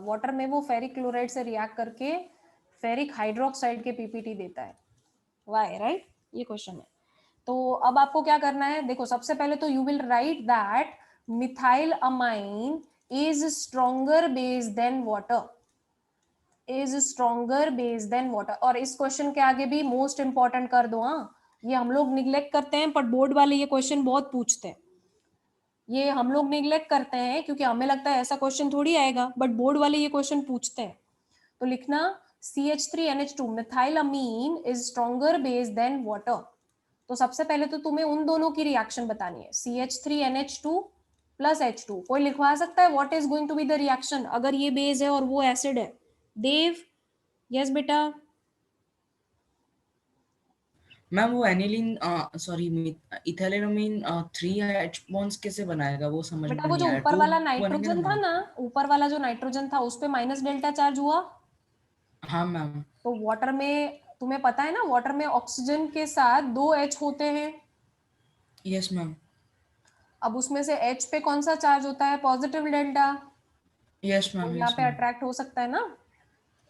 वाटर में वो फेरिक क्लोराइड से रिएक्ट करके फेरिक हाइड्रोक्साइड के पीपीटी देता है. Y, right? ये क्वेश्चन है. तो अब आपको क्या करना है, देखो सबसे पहले तो you will write that methyl amine is stronger base than water, is stronger base than water. और इस क्वेश्चन के आगे भी मोस्ट इंपॉर्टेंट कर दो. हाँ, ये हम लोग निग्लेक्ट करते हैं, पर बोर्ड वाले ये क्वेश्चन बहुत पूछते हैं. ये हम लोग निग्लेक्ट करते हैं क्योंकि हमें लगता है ऐसा क्वेश्चन थोड़ी आएगा, बट बोर्ड वाले ये क्वेश्चन पूछते हैं. तो लिखना CH3NH2 methyl amine is stronger base than water. तो सबसे पहले तो तुम्हें उन दोनों की रिएक्शन बतानी है, CH3NH2 प्लस H2. कोई लिखवा सकता है what is going to be the reaction अगर ये बेस है और वो एसिड है? देव, यस बेटा. मैम वो aniline sorry ethylenamine 3 H bonds कैसे बनाएगा वो समझ में बेटा वो जो नहीं आया. ऊपर 2 वाला बनेंगे नाइट्रोजन ना था मैम? ना, ऊपर वाला जो नाइट्रोजन था उस पे माइनस डेल्टा चार्ज हुआ. हाँ मैम. तो वाटर में तुम्हें पता है ना, वाटर में ऑक्सीजन के साथ 2 H होते हैं. Yes ma'am. अब उसमें से H पे कौन सा चार्ज होता है? Positive delta. यस तो मैम. यहाँ यस पे मैम. अट्रैक्ट हो सकता है ना.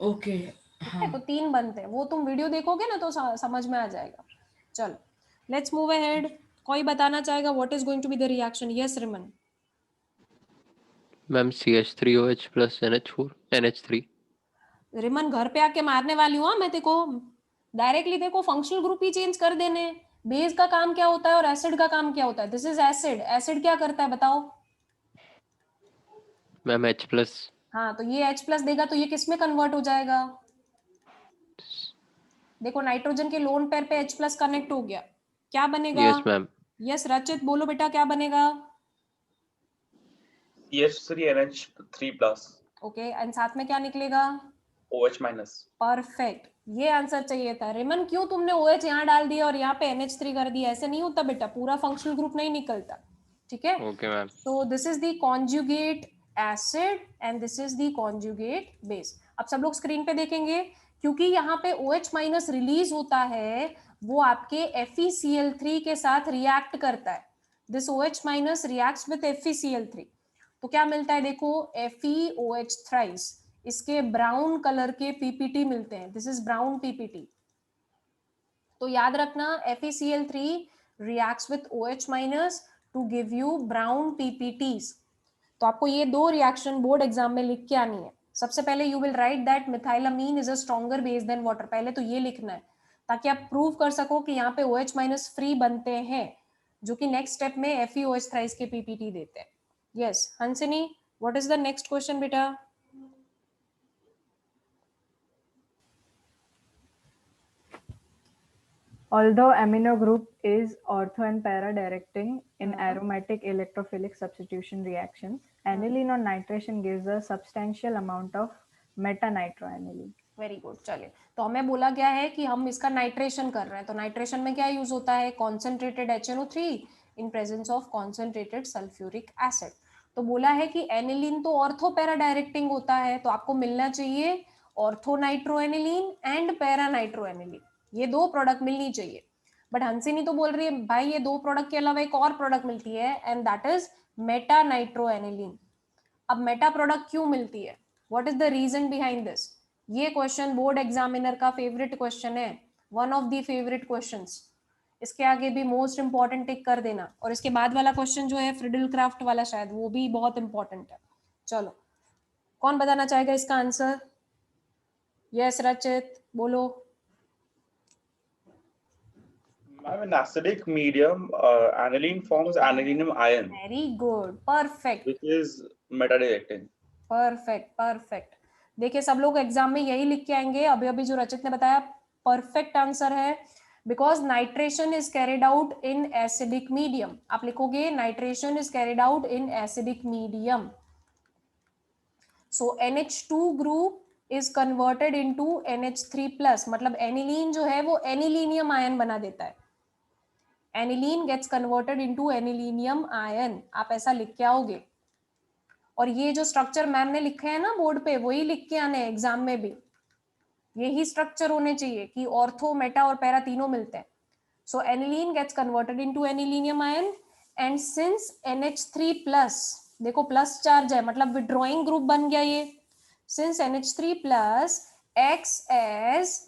ओके. ठीक हाँ. है, तो 3 बनते हैं. वो तुम वीडियो देखोगे ना तो समझ में आ जाएगा. चलो लेट्स मूव अहेड. कोई बताना चाहेगा what is going to be the reaction? Yes Riman. Ma'am CH3OH plus NH3. Riman घर पे आके मारने वाली हूँ मैं देखो. डायरेक्टली देखो फंक्शनल ग्रुप ही चेंज कर देने. बेस का काम क्या होता है और एसिड का काम क्या होता है? This is acid. एसिड क्या करता है बताओ? Ma'am H plus. हाँ, तो ये H प्लस देगा तो ये किस में कन्वर्ट हो जाएगा? देखो नाइट्रोजन के लोन पेयर पे H प्लस कनेक्ट हो गया, क्या बनेगा? Yes ma'am. यस रचित बोलो बेटा, क्या बनेगा? CH3NH3 plus ओके, एंड साथ में क्या निकलेगा? OH minus. परफेक्ट, ये आंसर चाहिए था. रिमन क्यों तुमने OH यहाँ डाल दिया और यहाँ पे NH3 कर दिया? ऐसे नहीं होता बेटा, पूरा फंक्शनल ग्रुप नहीं निकलता. ठीक है, Okay मैम. तो this is the conjugate acid and this is the conjugate base. अब सब लोग स्क्रीन पे देखेंगे, क्योंकि यहाँ पे OH माइनस रिलीज होता है, वो आपके FeCl3 के साथ रिएक्ट करता है. This OH minus reacts with FeCl3. तो क्या मिलता है देखो, FeOH थ्राइस. इसके ब्राउन कलर के पीपीटी मिलते हैं. This is brown PPT. तो याद रखना FeCl3 reacts with OH minus to give you brown PPTs. तो आपको ये 2 रिएक्शन बोर्ड एग्जाम में लिख के आनी है. सबसे पहले you will write that methylamine is a stronger base than water. पहले तो ये लिखना है ताकि आप प्रूव कर सको कि यहाँ पे OH माइनस फ्री बनते हैं, जो कि नेक्स्ट स्टेप में FeOH थ्राइस के पीपीटी देते हैं. Yes Hansini, what is the next question बेटा? Although amino group is ortho and para directing in aromatic electrophilic substitution reactions, aniline on nitration gives a substantial amount of meta-nitroaniline. Very good. चलिए, तो हमें बोला गया है कि हम इसका नाइट्रेशन कर रहे हैं. तो नाइट्रेशन में क्या यूज होता है? Concentrated HNO3 in presence of concentrated sulphuric acid. तो बोला है कि एनिलीन तो ऑर्थो पैरा डायरेक्टिंग होता है, तो आपको मिलना चाहिए ऑर्थो नाइट्रोएनिलीन एंड पैरा नाइट्रोएनिलीन. ये 2 प्रोडक्ट मिलनी चाहिए. बट हंसिनी तो बोल रही है भाई ये 2 प्रोडक्ट के अलावा एक और प्रोडक्ट मिलती है and that is meta nitroaniline. अब मेटा प्रोडक्ट क्यों मिलती है? What is the reason behind this? ये क्वेश्चन बोर्ड एग्जामिनर का फेवरेट क्वेश्चन है, one of the favourite questions. इसके आगे भी मोस्ट इंपॉर्टेंट टिक कर देना. और इसके बाद वाला क्वेश्चन जो है फ्रिडल क्राफ्ट वाला, शायद वो भी बहुत इंपॉर्टेंट है. चलो कौन बताना चाहेगा इसका आंसर? यस रचित बोलो. In acidic medium, aniline forms anilinium ion. Very good, perfect. Which is meta-directing. Perfect. देखिए सब लोग एग्जाम में यही लिख के आएंगे. अभी अभी जो रचित ने बताया परफेक्ट आंसर है, because nitration is carried out in acidic medium. आप लिखोगे nitration is carried out in acidic medium. So NH2 group is converted into NH3+, मतलब एनिलीन जो है वो एनिलीनियम आयन बना देता है. Aniline gets converted into anilinium ion. आप ऐसा लिख के आओगे. और ये जो स्ट्रक्चर मैम ने लिखे हैं ना बोर्ड पे, वही लिख के आने एग्जाम में भी. यही स्ट्रक्चर होने चाहिए कि ऑर्थो, मेटा और पैरा तीनों मिलते हैं. So aniline gets converted into anilinium ion and since NH3 plus, देखो प्लस चार्ज है मतलब विड्रॉइंग ग्रुप बन गया ये, since NH3 plus acts as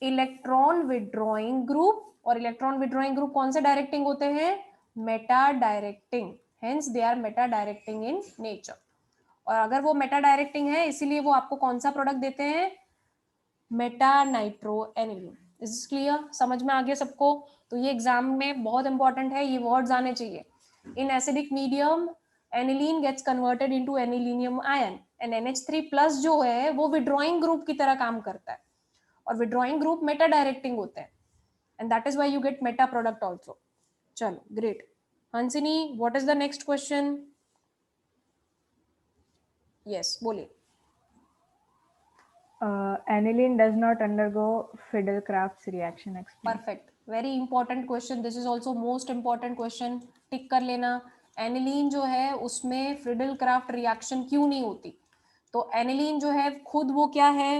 electron withdrawing group, और इलेक्ट्रॉन विड्रॉइंग ग्रुप कौन से डायरेक्टिंग होते हैं, meta directing, hence they are meta directing in nature. और अगर वो मेटा डायरेक्टिंग है इसीलिए वो आपको कौन सा प्रोडक्ट देते हैं, Meta nitro aniline. Is clear, समझ में आ गया सबको? तो ये एग्जाम में बहुत इंपॉर्टेंट है, ये वर्ड्स आने चाहिए। In acidic medium aniline gets converted into anilinium ion and NH3 plus जो है वो विड्रॉइंग ग्रुप की तरह काम करता है, और विड्रॉइंग ग्रुप मेटा डायरेक्टिंग होते हैं, and that is why you get meta product also. चलो great. Hansini, what is the next question? Yes बोलिए। Aniline does not undergo Friedel-Crafts reaction. Explain. Perfect. Very important question. This is also most important question. टिक कर लेना। Aniline जो है उसमें Friedel Crafts reaction क्यों नहीं होती? तो एनिलीन जो है खुद वो क्या है,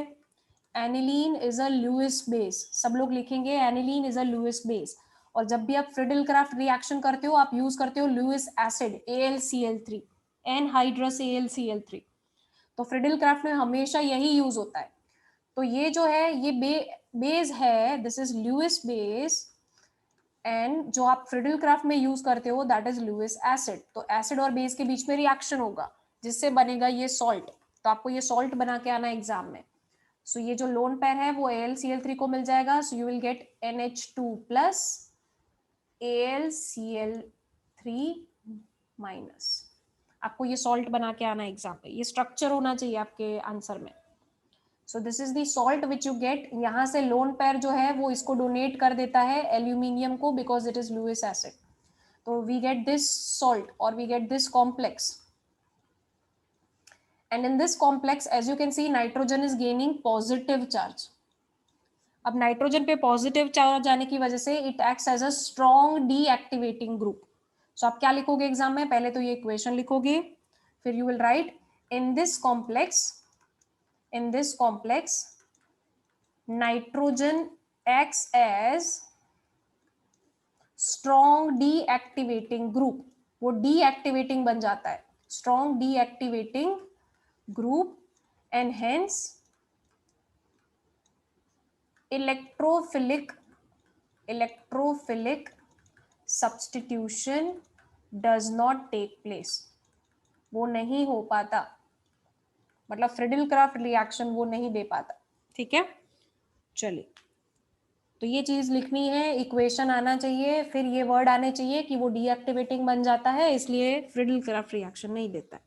aniline is a Lewis base. सब लोग लिखेंगे aniline is a Lewis base, और जब भी आप फ्रिडल क्राफ्ट रिएक्शन करते हो आप यूज करते हो Lewis acid AlCl3, anhydrous AlCl3। तो फ्रिडल क्राफ्ट में हमेशा यही यूज होता है। तो ये जो है ये बेस है, this is Lewis base, and जो आप फ्रिडल क्राफ्ट में यूज करते हो दैट इज लुइस एसिड। तो एसिड और बेस के बीच में रिएक्शन होगा जिससे बनेगा ये सॉल्ट। तो आपको ये सॉल्ट बना के आना एग्जाम में। सो ये जो लोन पेयर है वो AlCl3 को मिल जाएगा, so you will gate NH2 plus AlCl3 minus. आपको ये सॉल्ट बना के आना एग्जाम में, ये स्ट्रक्चर होना चाहिए आपके आंसर में। So this is the salt which you get. यहाँ से लोन पेयर जो है वो इसको डोनेट कर देता है एल्यूमिनियम को, because it is Lewis acid. तो वी गेट दिस सॉल्ट और we get this complex, and in this complex as you can see nitrogen is gaining positive charge. अब नाइट्रोजन पे पॉजिटिव चार्ज आने की वजह से it acts as a strong deactivating group. So आप क्या लिखोगे एग्जाम में, पहले तो ये इक्वेशन लिखोगे, फिर you will right in this complex nitrogen acts as strong deactivating group, वो deactivating बन जाता है, strong deactivating group, and hence electrophilic substitution does not take place, वो नहीं हो पाता, मतलब फ्रिडल क्राफ्ट रिएक्शन वो नहीं दे पाता। ठीक है, चलिए तो ये चीज लिखनी है, इक्वेशन आना चाहिए, फिर ये वर्ड आने चाहिए कि वो डीएक्टिवेटिंग बन जाता है इसलिए फ्रिडल क्राफ्ट रिएक्शन नहीं देता है।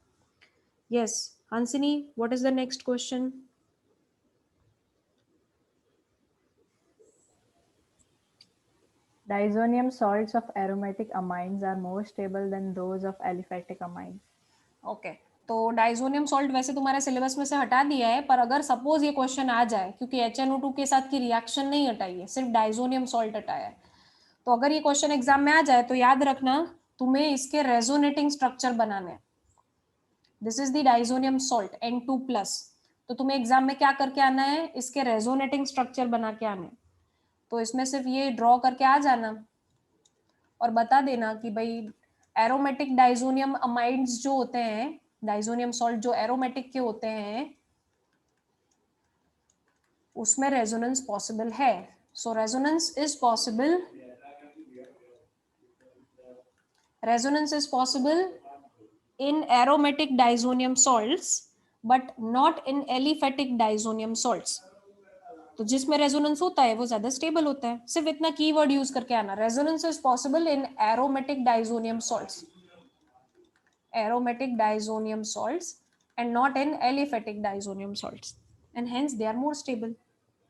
Yes Hansini, what is the next question? Diazonium salts of aromatic amines are more stable than those of aliphatic amines. Okay, तो डाइजोनियम सॉल्ट वैसे तुम्हारे सिलेबस में से हटा दिया है, पर अगर सपोज ये क्वेश्चन आ जाए, क्योंकि HNO2 के साथ की रिएक्शन नहीं हटाई है, सिर्फ डाइजोनियम सॉल्ट हटाया है, तो अगर ये क्वेश्चन एग्जाम में आ जाए तो याद रखना तुम्हें इसके रेजोनेटिंग स्ट्रक्चर बनाने हैं। This is the diazonium salt N2+, तो तुम्हें एग्जाम में क्या करके आना है, इसके रेजोनेटिंग स्ट्रक्चर बना के आने। तो इसमें सिर्फ ये ड्रॉ करके आ जाना और बता देना कि भाई एरोमेटिक डाइजोनियम अमाइड्स जो होते हैं, डाइजोनियम सॉल्ट जो एरोमेटिक के होते हैं उसमें रेजोनेंस पॉसिबल है। So resonance is possible, resonance is possible in aromatic diazonium salts but not in aliphatic diazonium salts। तो जिसमें रेजोनेंस होता है वो ज्यादा स्टेबल होता है। सिर्फ इतना कीवर्ड यूज करके आना, resonance is possible in aromatic diazonium salts, aromatic diazonium salts and not in aliphatic diazonium salts, and hence they are more stable।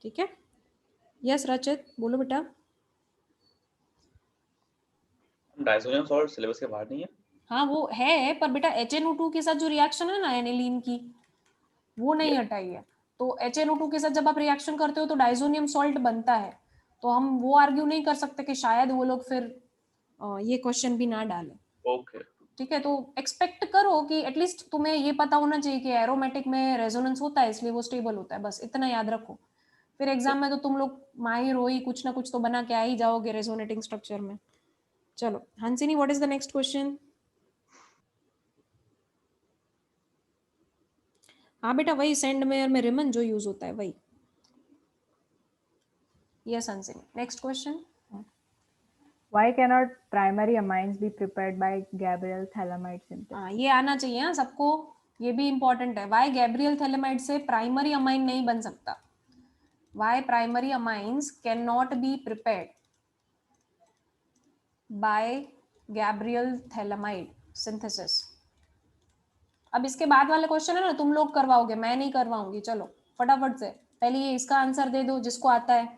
ठीक है, यस रचित बोलो बेटा। डाइसोनियम सॉल्ट सिलेबस के बाहर नहीं है? हाँ वो है, पर बेटा HNO2 के साथ जो रिएक्शन है ना एनिलीन की, वो नहीं हटाई है। तो HNO2 के साथ जब आप रिएक्शन करते हो तो डाइजोनियम सॉल्ट बनता है, तो हम वो आर्ग्यू नहीं कर सकते कि शायद वो लोग फिर ये क्वेश्चन भी ना डालें। ओके ठीक है, तो एक्सपेक्ट करो कि एटलीस्ट तुम्हें ये पता होना चाहिए कि एरोमेटिक में रेजोनेंस होता है इसलिए वो स्टेबल होता है, बस इतना याद रखो। फिर एग्जाम में तो तुम लोग माहिर हो ही, कुछ ना कुछ तो बना के आ ही जाओगे रेजोनेटिंग स्ट्रक्चर में। चलो Hansini, what is the next question? हाँ बेटा, वही सेंड मेयर में रिमन जो यूज होता है वही। Yes Hansini, next question. Why cannot primary amines be prepared by Gabriel thalamide synthesis? हाँ, ये आना चाहिए हाँ सबको, ये भी इंपॉर्टेंट है। वाई गैब्रियल थैलेमाइड से प्राइमरी अमाइन नहीं बन सकता? Why primary amines can not be prepared by Gabriel phthalimide synthesis? अब इसके बाद वाले क्वेश्चन है ना, तुम लोग करवाओगे, मैं नहीं करवाऊंगी। चलो फटाफट से पहले ये इसका आंसर दे दो जिसको आता है।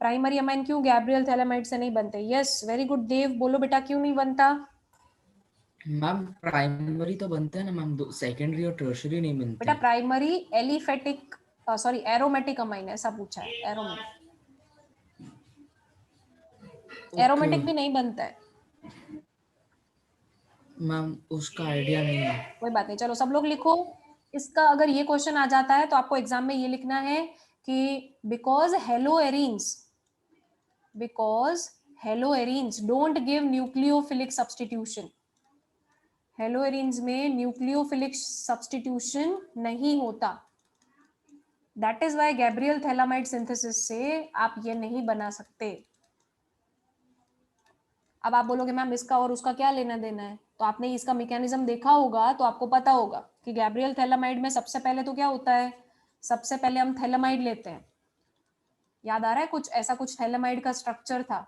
प्राइमरी अमाइन क्यों गैब्रियल थैलेमाइड से नहीं बनते? यस वेरी गुड देव, बोलो बेटा क्यों नहीं बनता? मैम प्राइमरी तो बनते हैं ना मैम, सेकेंडरी और टर्शियरी नहीं बनते। बेटा primary aliphatic sorry aromatic amine ऐसा पूछा है। एरोमेटिक एरोमेटिक भी नहीं बनता है मैम, उसका आइडिया नहीं है। कोई बात नहीं, चलो सब लोग लिखो। इसका अगर ये क्वेश्चन आ जाता है तो आपको एग्जाम में ये लिखना है कि because haloarenes don't give nucleophilic substitution. Haloarenes में न्यूक्लियोफिलिक सब्स्टिट्यूशन नहीं होता। That is why Gabriel phthalimide synthesis से आप ये नहीं बना सकते। अब आप बोलोगे मैम इसका और उसका क्या लेना देना है, तो आपने इसका मैकेनिज्म देखा होगा तो आपको पता होगा कि गैब्रियल थैलामाइड में सबसे पहले तो क्या होता है, सबसे पहले हम थैलामाइड लेते हैं। याद आ रहा है कुछ ऐसा, कुछ थैलामाइड का स्ट्रक्चर था।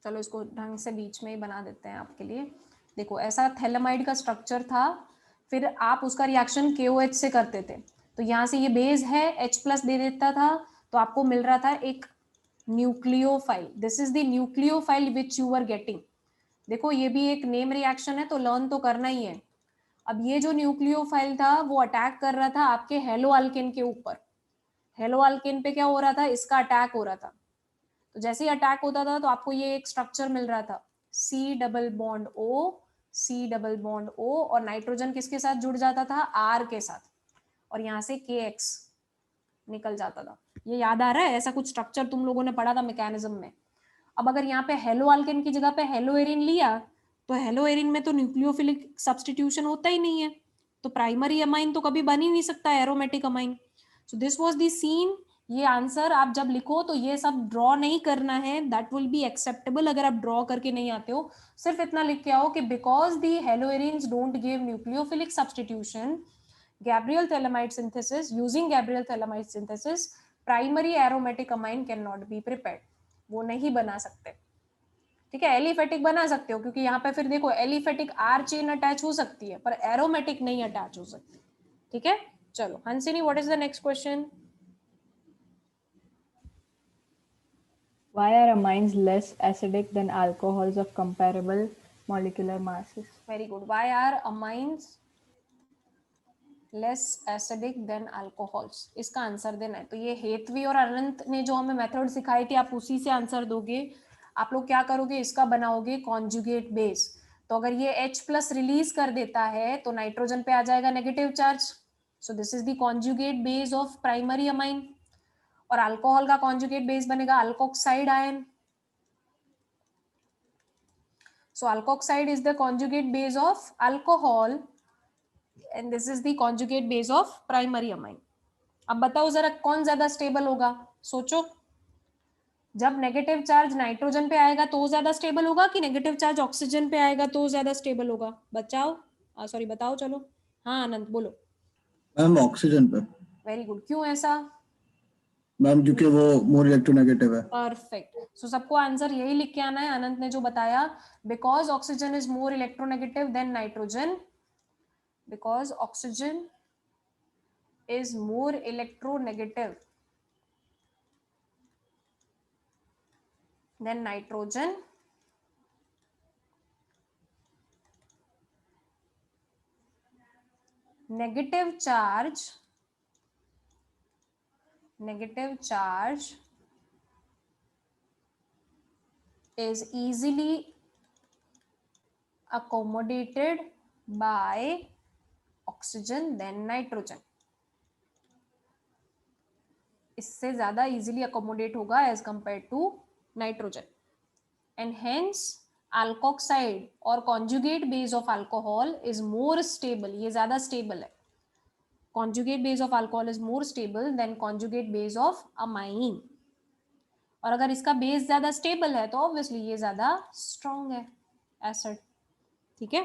चलो इसको ढंग से बीच में ही बना देते हैं आपके लिए। देखो ऐसा थैलामाइड का स्ट्रक्चर था, फिर आप उसका रिएक्शन KOH से करते थे, तो यहाँ से ये बेस है H+ दे देता था, तो आपको मिल रहा था एक nucleophile. This is the nucleophile which you are getting. देखो ये भी एक नेम रिएक्शन है तो लर्न तो करना ही है। अब ये जो न्यूक्लियोफाइल था वो अटैक कर रहा था आपके हेलो अल्केन के ऊपर। हेलो अल्केन पे क्या हो रहा था, इसका अटैक हो रहा था। तो जैसे ही अटैक होता था तो आपको ये एक स्ट्रक्चर मिल रहा था C double bond O, C double bond O, और नाइट्रोजन किसके साथ जुड़ जाता था, R के साथ, और यहाँ से KX निकल जाता था। ये याद आ रहा है, ऐसा कुछ स्ट्रक्चर तुम लोगों ने पढ़ा था मैकेनिज्म में। अब अगर यहाँ पे हेलो अल्केन की जगह पे हेलोएरिन लिया तो हेलोएरिन में तो न्यूक्लियोफिलिक सब्स्टिट्यूशन होता ही नहीं है, तो प्राइमरी अमाइन तो कभी बन ही नहीं सकता aromatic amine. So this was the scene. ये आंसर आप जब लिखो तो ये सब ड्रॉ नहीं करना है, दैट विल बी एक्सेप्टेबल। अगर आप ड्रॉ करके नहीं आते हो, सिर्फ इतना लिख के आओ कि because the हेलोएरिन्स don't give nucleophilic substitution, Gabriel thalamide synthesis, using Gabriel thalamide synthesis, primary aromatic amine cannot be prepared. वो नहीं बना सकते। ठीक है, एलिफेटिक बना सकते हो क्योंकि यहाँ पे फिर देखो एलिफेटिक R चेन अटैच हो सकती है पर एरोमेटिक नहीं अटैच हो सकती। ठीक है, चलो Hansini, what is the next question? Why are amines less acidic than alcohols of comparable molecular masses? Very good. Why are amines less acidic then alcohols? इसका आंसर देना है। तो ये हेतवी और अनंत ने जो हमें मेथड सिखाई थी, आप उसी से आंसर दोगे। आप लोग क्या करोगे, इसका बनाओगे कॉन्जुगेट बेस। तो अगर ये H+ रिलीज कर देता है तो नाइट्रोजन पे आ जाएगा negative charge. So this is the conjugate base of primary amine. और अल्कोहल का कॉन्जुगेट बेस बनेगा alkoxide ion. So alkoxide is the conjugate base of alcohol and this is the conjugate base of primary amine. अब बताओ जरा कौन ज्यादा stable होगा, सोचो। जब नेगेटिव चार्ज नाइट्रोजन पे आएगा तो ज्यादा स्टेबल होगा कि नेगेटिव चार्ज ऑक्सीजन पे आएगा तो ज्यादा स्टेबल होगा? बचाओ सॉरी बताओ। चलो हाँ आनंद बोलो। मैम ऑक्सीजन पे। वेरी गुड, क्यों ऐसा? मैम क्योंकि वो मोर इलेक्ट्रोनेगेटिव है। परफेक्ट। सो सबको आंसर यही लिख के आना है अनंत ने जो बताया, because oxygen is more electronegative than nitrogen. Because oxygen is more electronegative than nitrogen, negative charge is easily accommodated by oxygen than nitrogen. इससे ज्यादा इजीली अकोमोडेट होगा as compare to nitrogen, and hence alkoxide or conjugate base of alcohol is more stable. ये ज्यादा stable है. Conjugate base of alcohol is more stable than conjugate base of amine. और अगर इसका base ज्यादा stable है तो ऑब्वियसली ये ज्यादा स्ट्रॉन्ग है एसिड. ठीक है,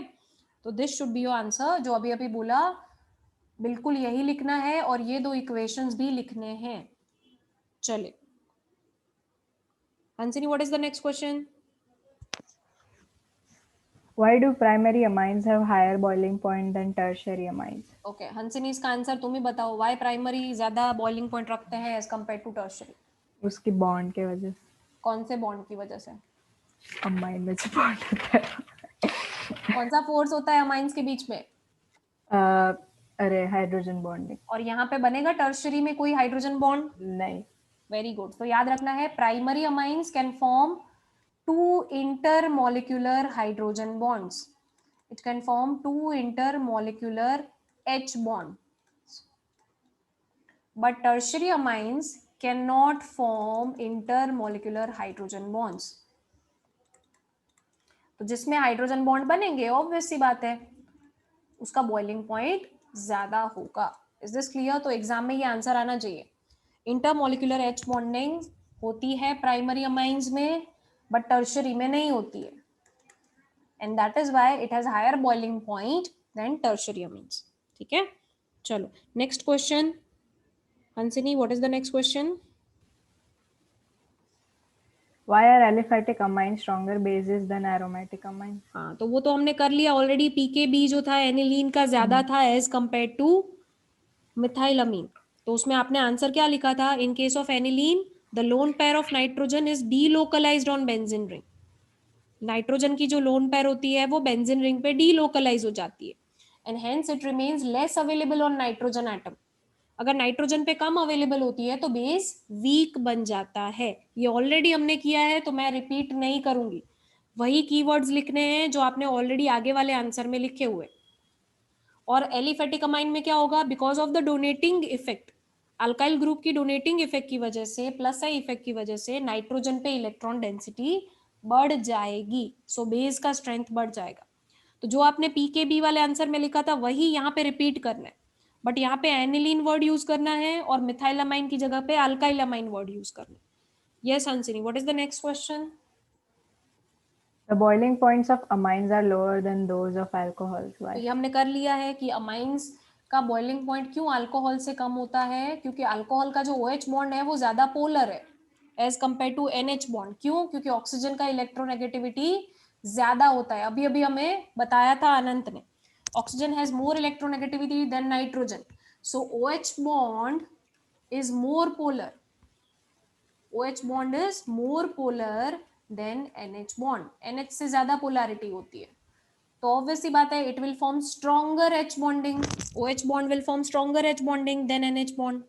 तो this should be your answer. जो अभी अभी बोला बिल्कुल यही लिखना है और ये दो इक्वेशंस भी लिखने हैं. चले Hansini, what is the next question? Why do primary amines have higher boiling point than tertiary amines? Okay Hansini, इसका आंसर तुम ही बताओ. व्हाई प्राइमरी ज्यादा बॉइलिंग पॉइंट रखते हैं एज कंपेयर टू टर्शियरी? उसकी बॉन्ड के वजह से. कौन से बॉन्ड की वजह से? अमाइन में जो बॉन्ड होता है. कौन सा फोर्स होता है अमाइंस के बीच में? अरे हाइड्रोजन बॉन्डिंग. और यहाँ पे बनेगा टर्शियरी में कोई हाइड्रोजन बॉन्ड नहीं. Very good. तो याद रखना है primary amines can form two intermolecular hydrogen bonds. It can form two intermolecular H bonds. But tertiary amines cannot form intermolecular hydrogen bonds. तो जिसमें हाइड्रोजन बॉन्ड बनेंगे ऑब्वियस सी बात है उसका बॉइलिंग पॉइंट ज्यादा होगा. Is this clear? तो एग्जाम में ये आंसर आना चाहिए. इंटरमोलिकुलर एच बॉन्डिंग होती है प्राइमरी अमाइंस में बट टर्शियरी में नहीं होती है, and that is why it has higher boiling point than tertiary amines. ठीक है, चलो next question. Hansini, what is the next question? Why are aliphatic amines stronger bases than aromatic amines? हाँ, तो वो तो हमने कर लिया ऑलरेडी. पीकेबी जो था एनिलीन का ज्यादा था एज कंपेयर टू मिथाइलमीन. तो उसमें आपने आंसर क्या लिखा था? इन case of aniline the lone pair of nitrogen is delocalized on benzene ring. Nitrogen की जो लोन पेयर होती है वो बेंजीन रिंग पे डीलोकलाइज हो जाती है and hence it remains less available on nitrogen atom. अगर नाइट्रोजन पे कम अवेलेबल होती है तो बेस वीक बन जाता है. ये ऑलरेडी हमने किया है तो मैं रिपीट नहीं करूंगी. वही कीवर्ड्स लिखने हैं जो आपने ऑलरेडी आगे वाले आंसर में लिखे हुए. और एलिफेटिक अमाइन में क्या होगा? Because of the donating effect, alkyl group की डोनेटिंग इफेक्ट की वजह से, प्लस आई इफेक्ट की वजह से नाइट्रोजन पे इलेक्ट्रॉन डेंसिटी बढ़ जाएगी. सो बेस का स्ट्रेंथ बढ़ जाएगा. तो जो आपने पीकेबी वाले आंसर में लिखा था वही यहाँ पे रिपीट करना है, बट यहाँ पे एनिलीन वर्ड यूज करना है और मिथाइलमाइन की जगह पे अल्काइलमाइन वर्ड यूज करना है. Yes Hansini, what is the next question? The boiling points of amines are lower than those of alcohols. Why? तो ये हमने कर लिया है कि अमाइंस का बॉइलिंग पॉइंट क्यों अल्कोहल से कम होता है, क्योंकि अल्कोहल का जो OH बॉन्ड है वो ज्यादा पोलर है as compare to NH bond. क्यों? क्योंकि ऑक्सीजन का इलेक्ट्रोनेगेटिविटी ज्यादा होता है. अभी अभी हमें बताया था अनंत ने, oxygen has more electronegativity than nitrogen. So OH bond is more polar. OH bond is more polar than NH bond. NH से ज्यादा पोलैरिटी होती है तो ऑब्वियस सी बात है it will form stronger H bonding. OH bond will form stronger H bonding than NH bond.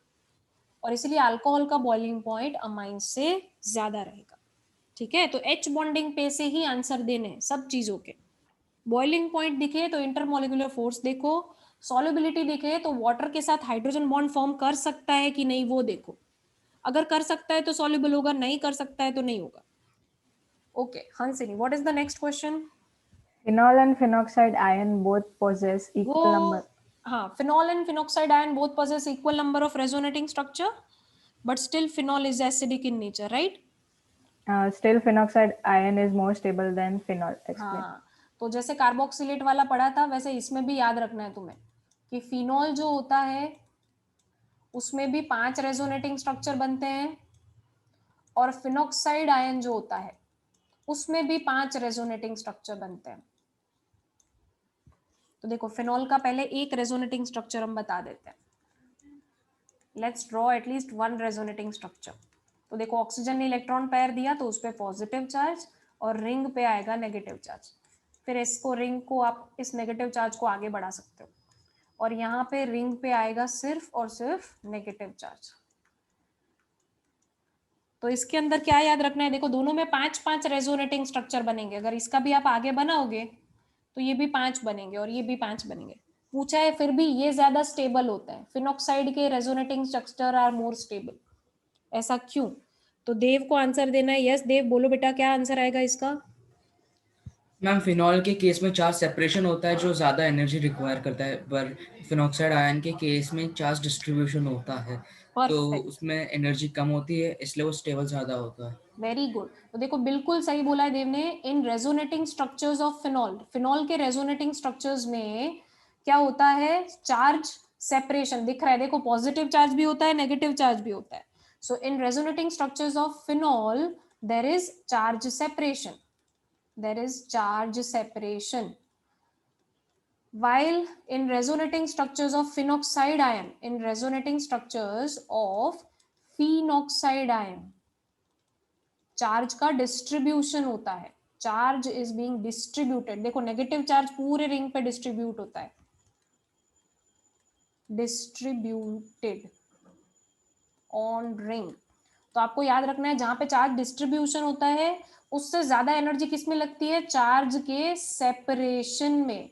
और इसीलिए अल्कोहल का बॉइलिंग पॉइंट अमाइन से ज्यादा रहेगा. ठीक है, तो H बॉन्डिंग पे से ही आंसर देने हैं सब चीजों के. बॉइलिंग पॉइंट दिखे तो इंटरमोलिकुलर फोर्स देखो, सॉल्युबिलिटी दिखे तो वाटर के साथ हाइड्रोजन बॉन्ड फॉर्म कर सकता है कि नहीं वो देखो. अगर कर सकता है तो सॉल्युबल होगा, नहीं कर सकता है तो नहीं होगा. Okay Hansini, what is the next question? Phenol and phenoxide ion both possess equal number. हाँ, phenol and phenoxide ion both possess equal number of resonating structure, but still phenol is acidic in nature, right? Still phenoxide ion is more stable than phenol. Explain. हाँ, तो जैसे carboxylate वाला पढ़ा था वैसे इसमें भी याद रखना है तुम्हें कि फिनॉल जो होता है उसमें भी 5 रेजोनेटिंग स्ट्रक्चर बनते हैं और फिनॉक्साइड आयन जो होता है उसमें भी 5 रेजोनेटिंग स्ट्रक्चर बनते हैं. तो देखो फिनॉल का पहले एक रेजोनेटिंग स्ट्रक्चर हम बता देते हैं. Let's draw at least 1 resonating structure. तो देखो ऑक्सीजन ने इलेक्ट्रॉन पेयर दिया तो उस पर पॉजिटिव चार्ज और रिंग पे आएगा नेगेटिव चार्ज. फिर इसको रिंग को आप इस नेगेटिव चार्ज को आगे बढ़ा सकते हो और यहाँ पे रिंग पे आएगा सिर्फ और सिर्फ नेगेटिव चार्ज. तो इसके अंदर क्या याद रखना है? देखो दोनों में 5-5 रेजोनेटिंग स्ट्रक्चर बनेंगे. अगर इसका भी आप आगे बनाओगे तो ये भी 5 बनेंगे और ये भी 5 बनेंगे. पूछा है फिर भी ये ज्यादा स्टेबल होता है. फिनॉक्साइड के resonating structure are more stable. ऐसा क्यों? तो देव को आंसर देना है। यस देव बोलो बेटा क्या आंसर आएगा इसका? मैम फिनॉल के केस में चार्ज सेपरेशन होता है जो ज्यादा एनर्जी रिक्वायर करता है, पर फिनॉक्साइड आयन के केस में चार्ज डिस्ट्रीब्यूशन होता है, तो उसमें एनर्जी कम होती है, इसलिए वो स्टेबल ज्यादा होता है। Very good. तो देखो बिल्कुल सही बोला है देव ने। In resonating structures of phenol, phenol के रेजोनेटिंग स्ट्रक्चर्स में क्या होता है? चार्ज सेपरेशन दिख रहा है, देखो पॉजिटिव चार्ज भी होता है, नेगेटिव चार्ज भी होता है। So in resonating structures of phenol there is charge separation, there is charge separation, while in resonating structures of phenoxide ion, in resonating structures of phenoxide ion charge का distribution होता है, charge is being distributed. देखो negative charge पूरे ring पे distribute होता है, distributed on ring. तो आपको याद रखना है जहां पे चार्ज डिस्ट्रीब्यूशन होता है उससे ज्यादा एनर्जी किस में लगती है? चार्ज के सेपरेशन में।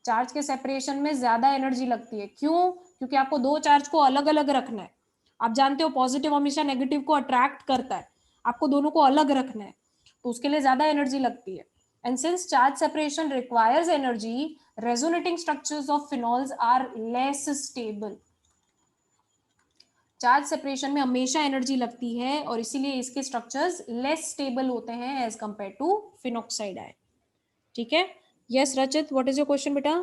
चार्ज के सेपरेशन में ज्यादा एनर्जी लगती है। क्यों? क्योंकि आपको दो चार्ज को अलग अलग रखना है। आप जानते हो पॉजिटिव हमेशा नेगेटिव को अट्रैक्ट करता है, आपको दोनों को अलग रखना है, तो उसके लिए ज्यादा एनर्जी लगती है। And since charge separation requires energy, resonating structures of phenols are less stable. Charge separation में हमेशा एनर्जी लगती है और इसीलिए इसके स्ट्रक्चर्स लेस स्टेबल होते हैं as compare to phenoxide ion. ठीक है? Yes Rachit, what is your question बेटा?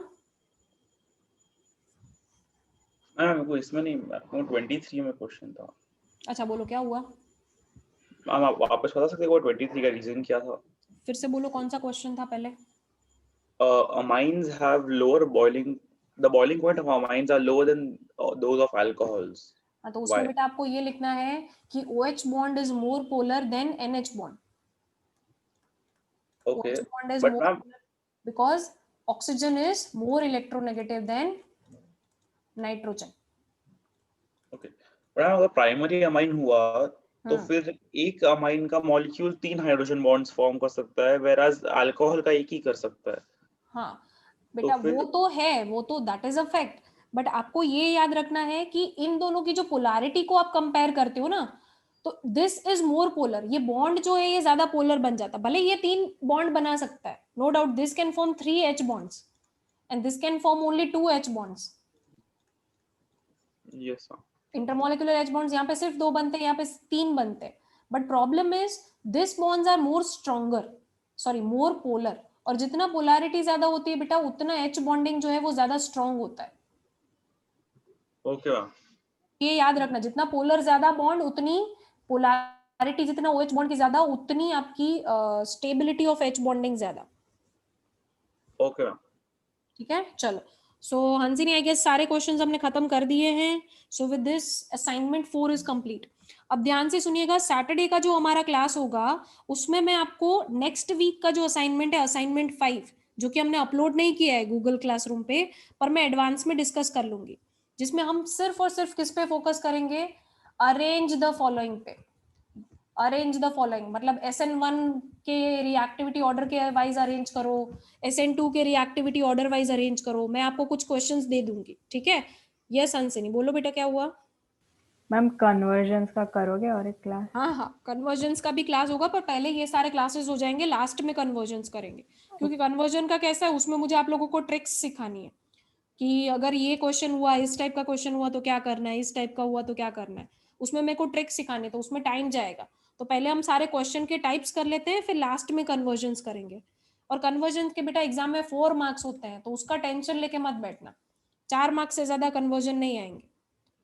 मेरे को इसमें नहीं, 23 में क्वेश्चन था। अच्छा बोलो क्या हुआ? मैम आप वापस बता सकते हो 23 का रीजन क्या था? फिर से बोलो कौन सा क्वेश्चन था पहले? Amines have lower boiling, the boiling point of amines are lower than those of alcohols. तो उसमें बेटा आपको ये लिखना है कि OH bond is more polar than NH bond. Okay, OH bond is but more polar because oxygen is more electronegative than nitrogen. Okay, but अगर primary amine हुआ तो फिर एक अमाइन का मॉलिक्यूल 3 हाइड्रोजन बॉन्ड्स फॉर्म कर सकता है, whereas alcohol का एक ही कर सकता है। हाँ बेटा वो तो है, वो तो that is a fact, but आपको ये याद रखना है कि इन दोनों की जो पोलैरिटी को आप कंपेयर करते हो ना, तो दिस इज मोर पोलर। ये बॉन्ड जो है ये ज्यादा पोलर बन जाता है, भले ये 3 बॉन्ड बना सकता है, no doubt this can form 3 H bonds and this can form only 2 H bonds. Yes sir. Intermolecular H bonds यहाँ पे सिर्फ 2 बनते हैं, यहाँ पे 3 बनते हैं, but problem is this bonds are more stronger, sorry more polar, और जितना पोलैरिटी ज्यादा होती है बेटा उतना H बॉन्डिंग जो है वो ज्यादा स्ट्रॉन्ग होता है। ओके मैम, ये याद रखना, जितना पोलर ज्यादा बॉन्ड उतनी पोलैरिटी, जितना OH बॉन्ड की ज्यादा उतनी आपकी स्टेबिलिटी ऑफ H बॉन्डिंग ज्यादा। ओके मैम, ठीक है चलो। सो हंसिनी आई गेस सारे क्वेश्चंस हमने खत्म कर दिए हैं। So with this assignment 4 is complete. अब ध्यान से सुनिएगा, सैटरडे का जो हमारा क्लास होगा उसमें मैं आपको नेक्स्ट वीक का जो असाइनमेंट है, असाइनमेंट 5, जो कि हमने अपलोड नहीं किया है गूगल क्लासरूम पे, पर मैं एडवांस में डिस्कस कर लूंगी, जिसमें हम सिर्फ और सिर्फ किस पे फोकस करेंगे? अरेंज द फॉलोइंग पे। अरेंज द फॉलोइंग मतलब SN1 के रिएक्टिविटी ऑर्डर के वाइज अरेंज करो, SN2 के रिएक्टिविटी ऑर्डर वाइज अरेंज करो। मैं आपको कुछ क्वेश्चंस दे दूंगी, ठीक है? यस हंसिनी बोलो बेटा क्या हुआ? मैम कन्वर्जन्स का करोगे और एक क्लास? हाँ हाँ कन्वर्जन्स का भी क्लास होगा, पर पहले ये सारे क्लासेस हो जाएंगे, लास्ट में कन्वर्जन्स करेंगे, क्योंकि कन्वर्जन का कैसा है उसमें मुझे आप लोगों को ट्रिक्स सिखानी है कि अगर ये क्वेश्चन हुआ, इस टाइप का क्वेश्चन हुआ तो क्या करना है, इस टाइप का हुआ तो क्या करना है, उसमें मेरे को ट्रिक्स सिखानी है, तो उसमें टाइम जाएगा। तो पहले हम सारे क्वेश्चन के टाइप्स कर लेते हैं, फिर लास्ट में कन्वर्जन्स करेंगे। और कन्वर्जन के बेटा एग्जाम में 4 मार्क्स होते हैं, तो उसका टेंशन लेके मत बैठना, 4 मार्क्स से ज्यादा कन्वर्जन नहीं आएंगे,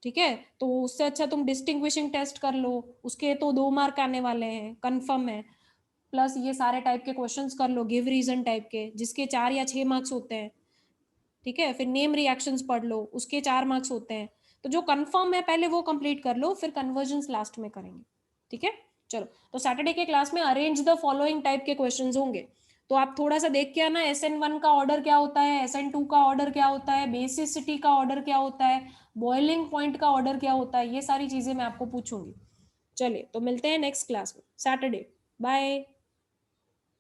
ठीक है? तो उससे अच्छा तुम डिस्टिंग्विशिंग टेस्ट कर लो, उसके तो 2 मार्क आने वाले हैं, कंफर्म है, प्लस ये सारे टाइप के क्वेश्चंस कर लो, गिव रीजन टाइप के, जिसके 4 या 6 मार्क्स होते हैं, ठीक है? फिर नेम रिएक्शंस पढ़ लो, उसके 4 मार्क्स होते हैं। तो जो कंफर्म है पहले वो कंप्लीट कर लो, फिर कन्वर्जन्स लास्ट में करेंगे, ठीक है? चलो, तो सैटरडे के क्लास में अरेंज द फॉलोइंग टाइप के क्वेश्चंस होंगे, तो आप थोड़ा सा देख के आना, SN1 का ऑर्डर क्या होता है, SN2 का ऑर्डर क्या होता है, बेसिसिटी का ऑर्डर क्या होता है, बॉइलिंग पॉइंट का ऑर्डर क्या होता है, ये सारी चीजें मैं आपको पूछूंगी। चलिए तो मिलते हैं नेक्स्ट क्लास में सैटरडे, बाय।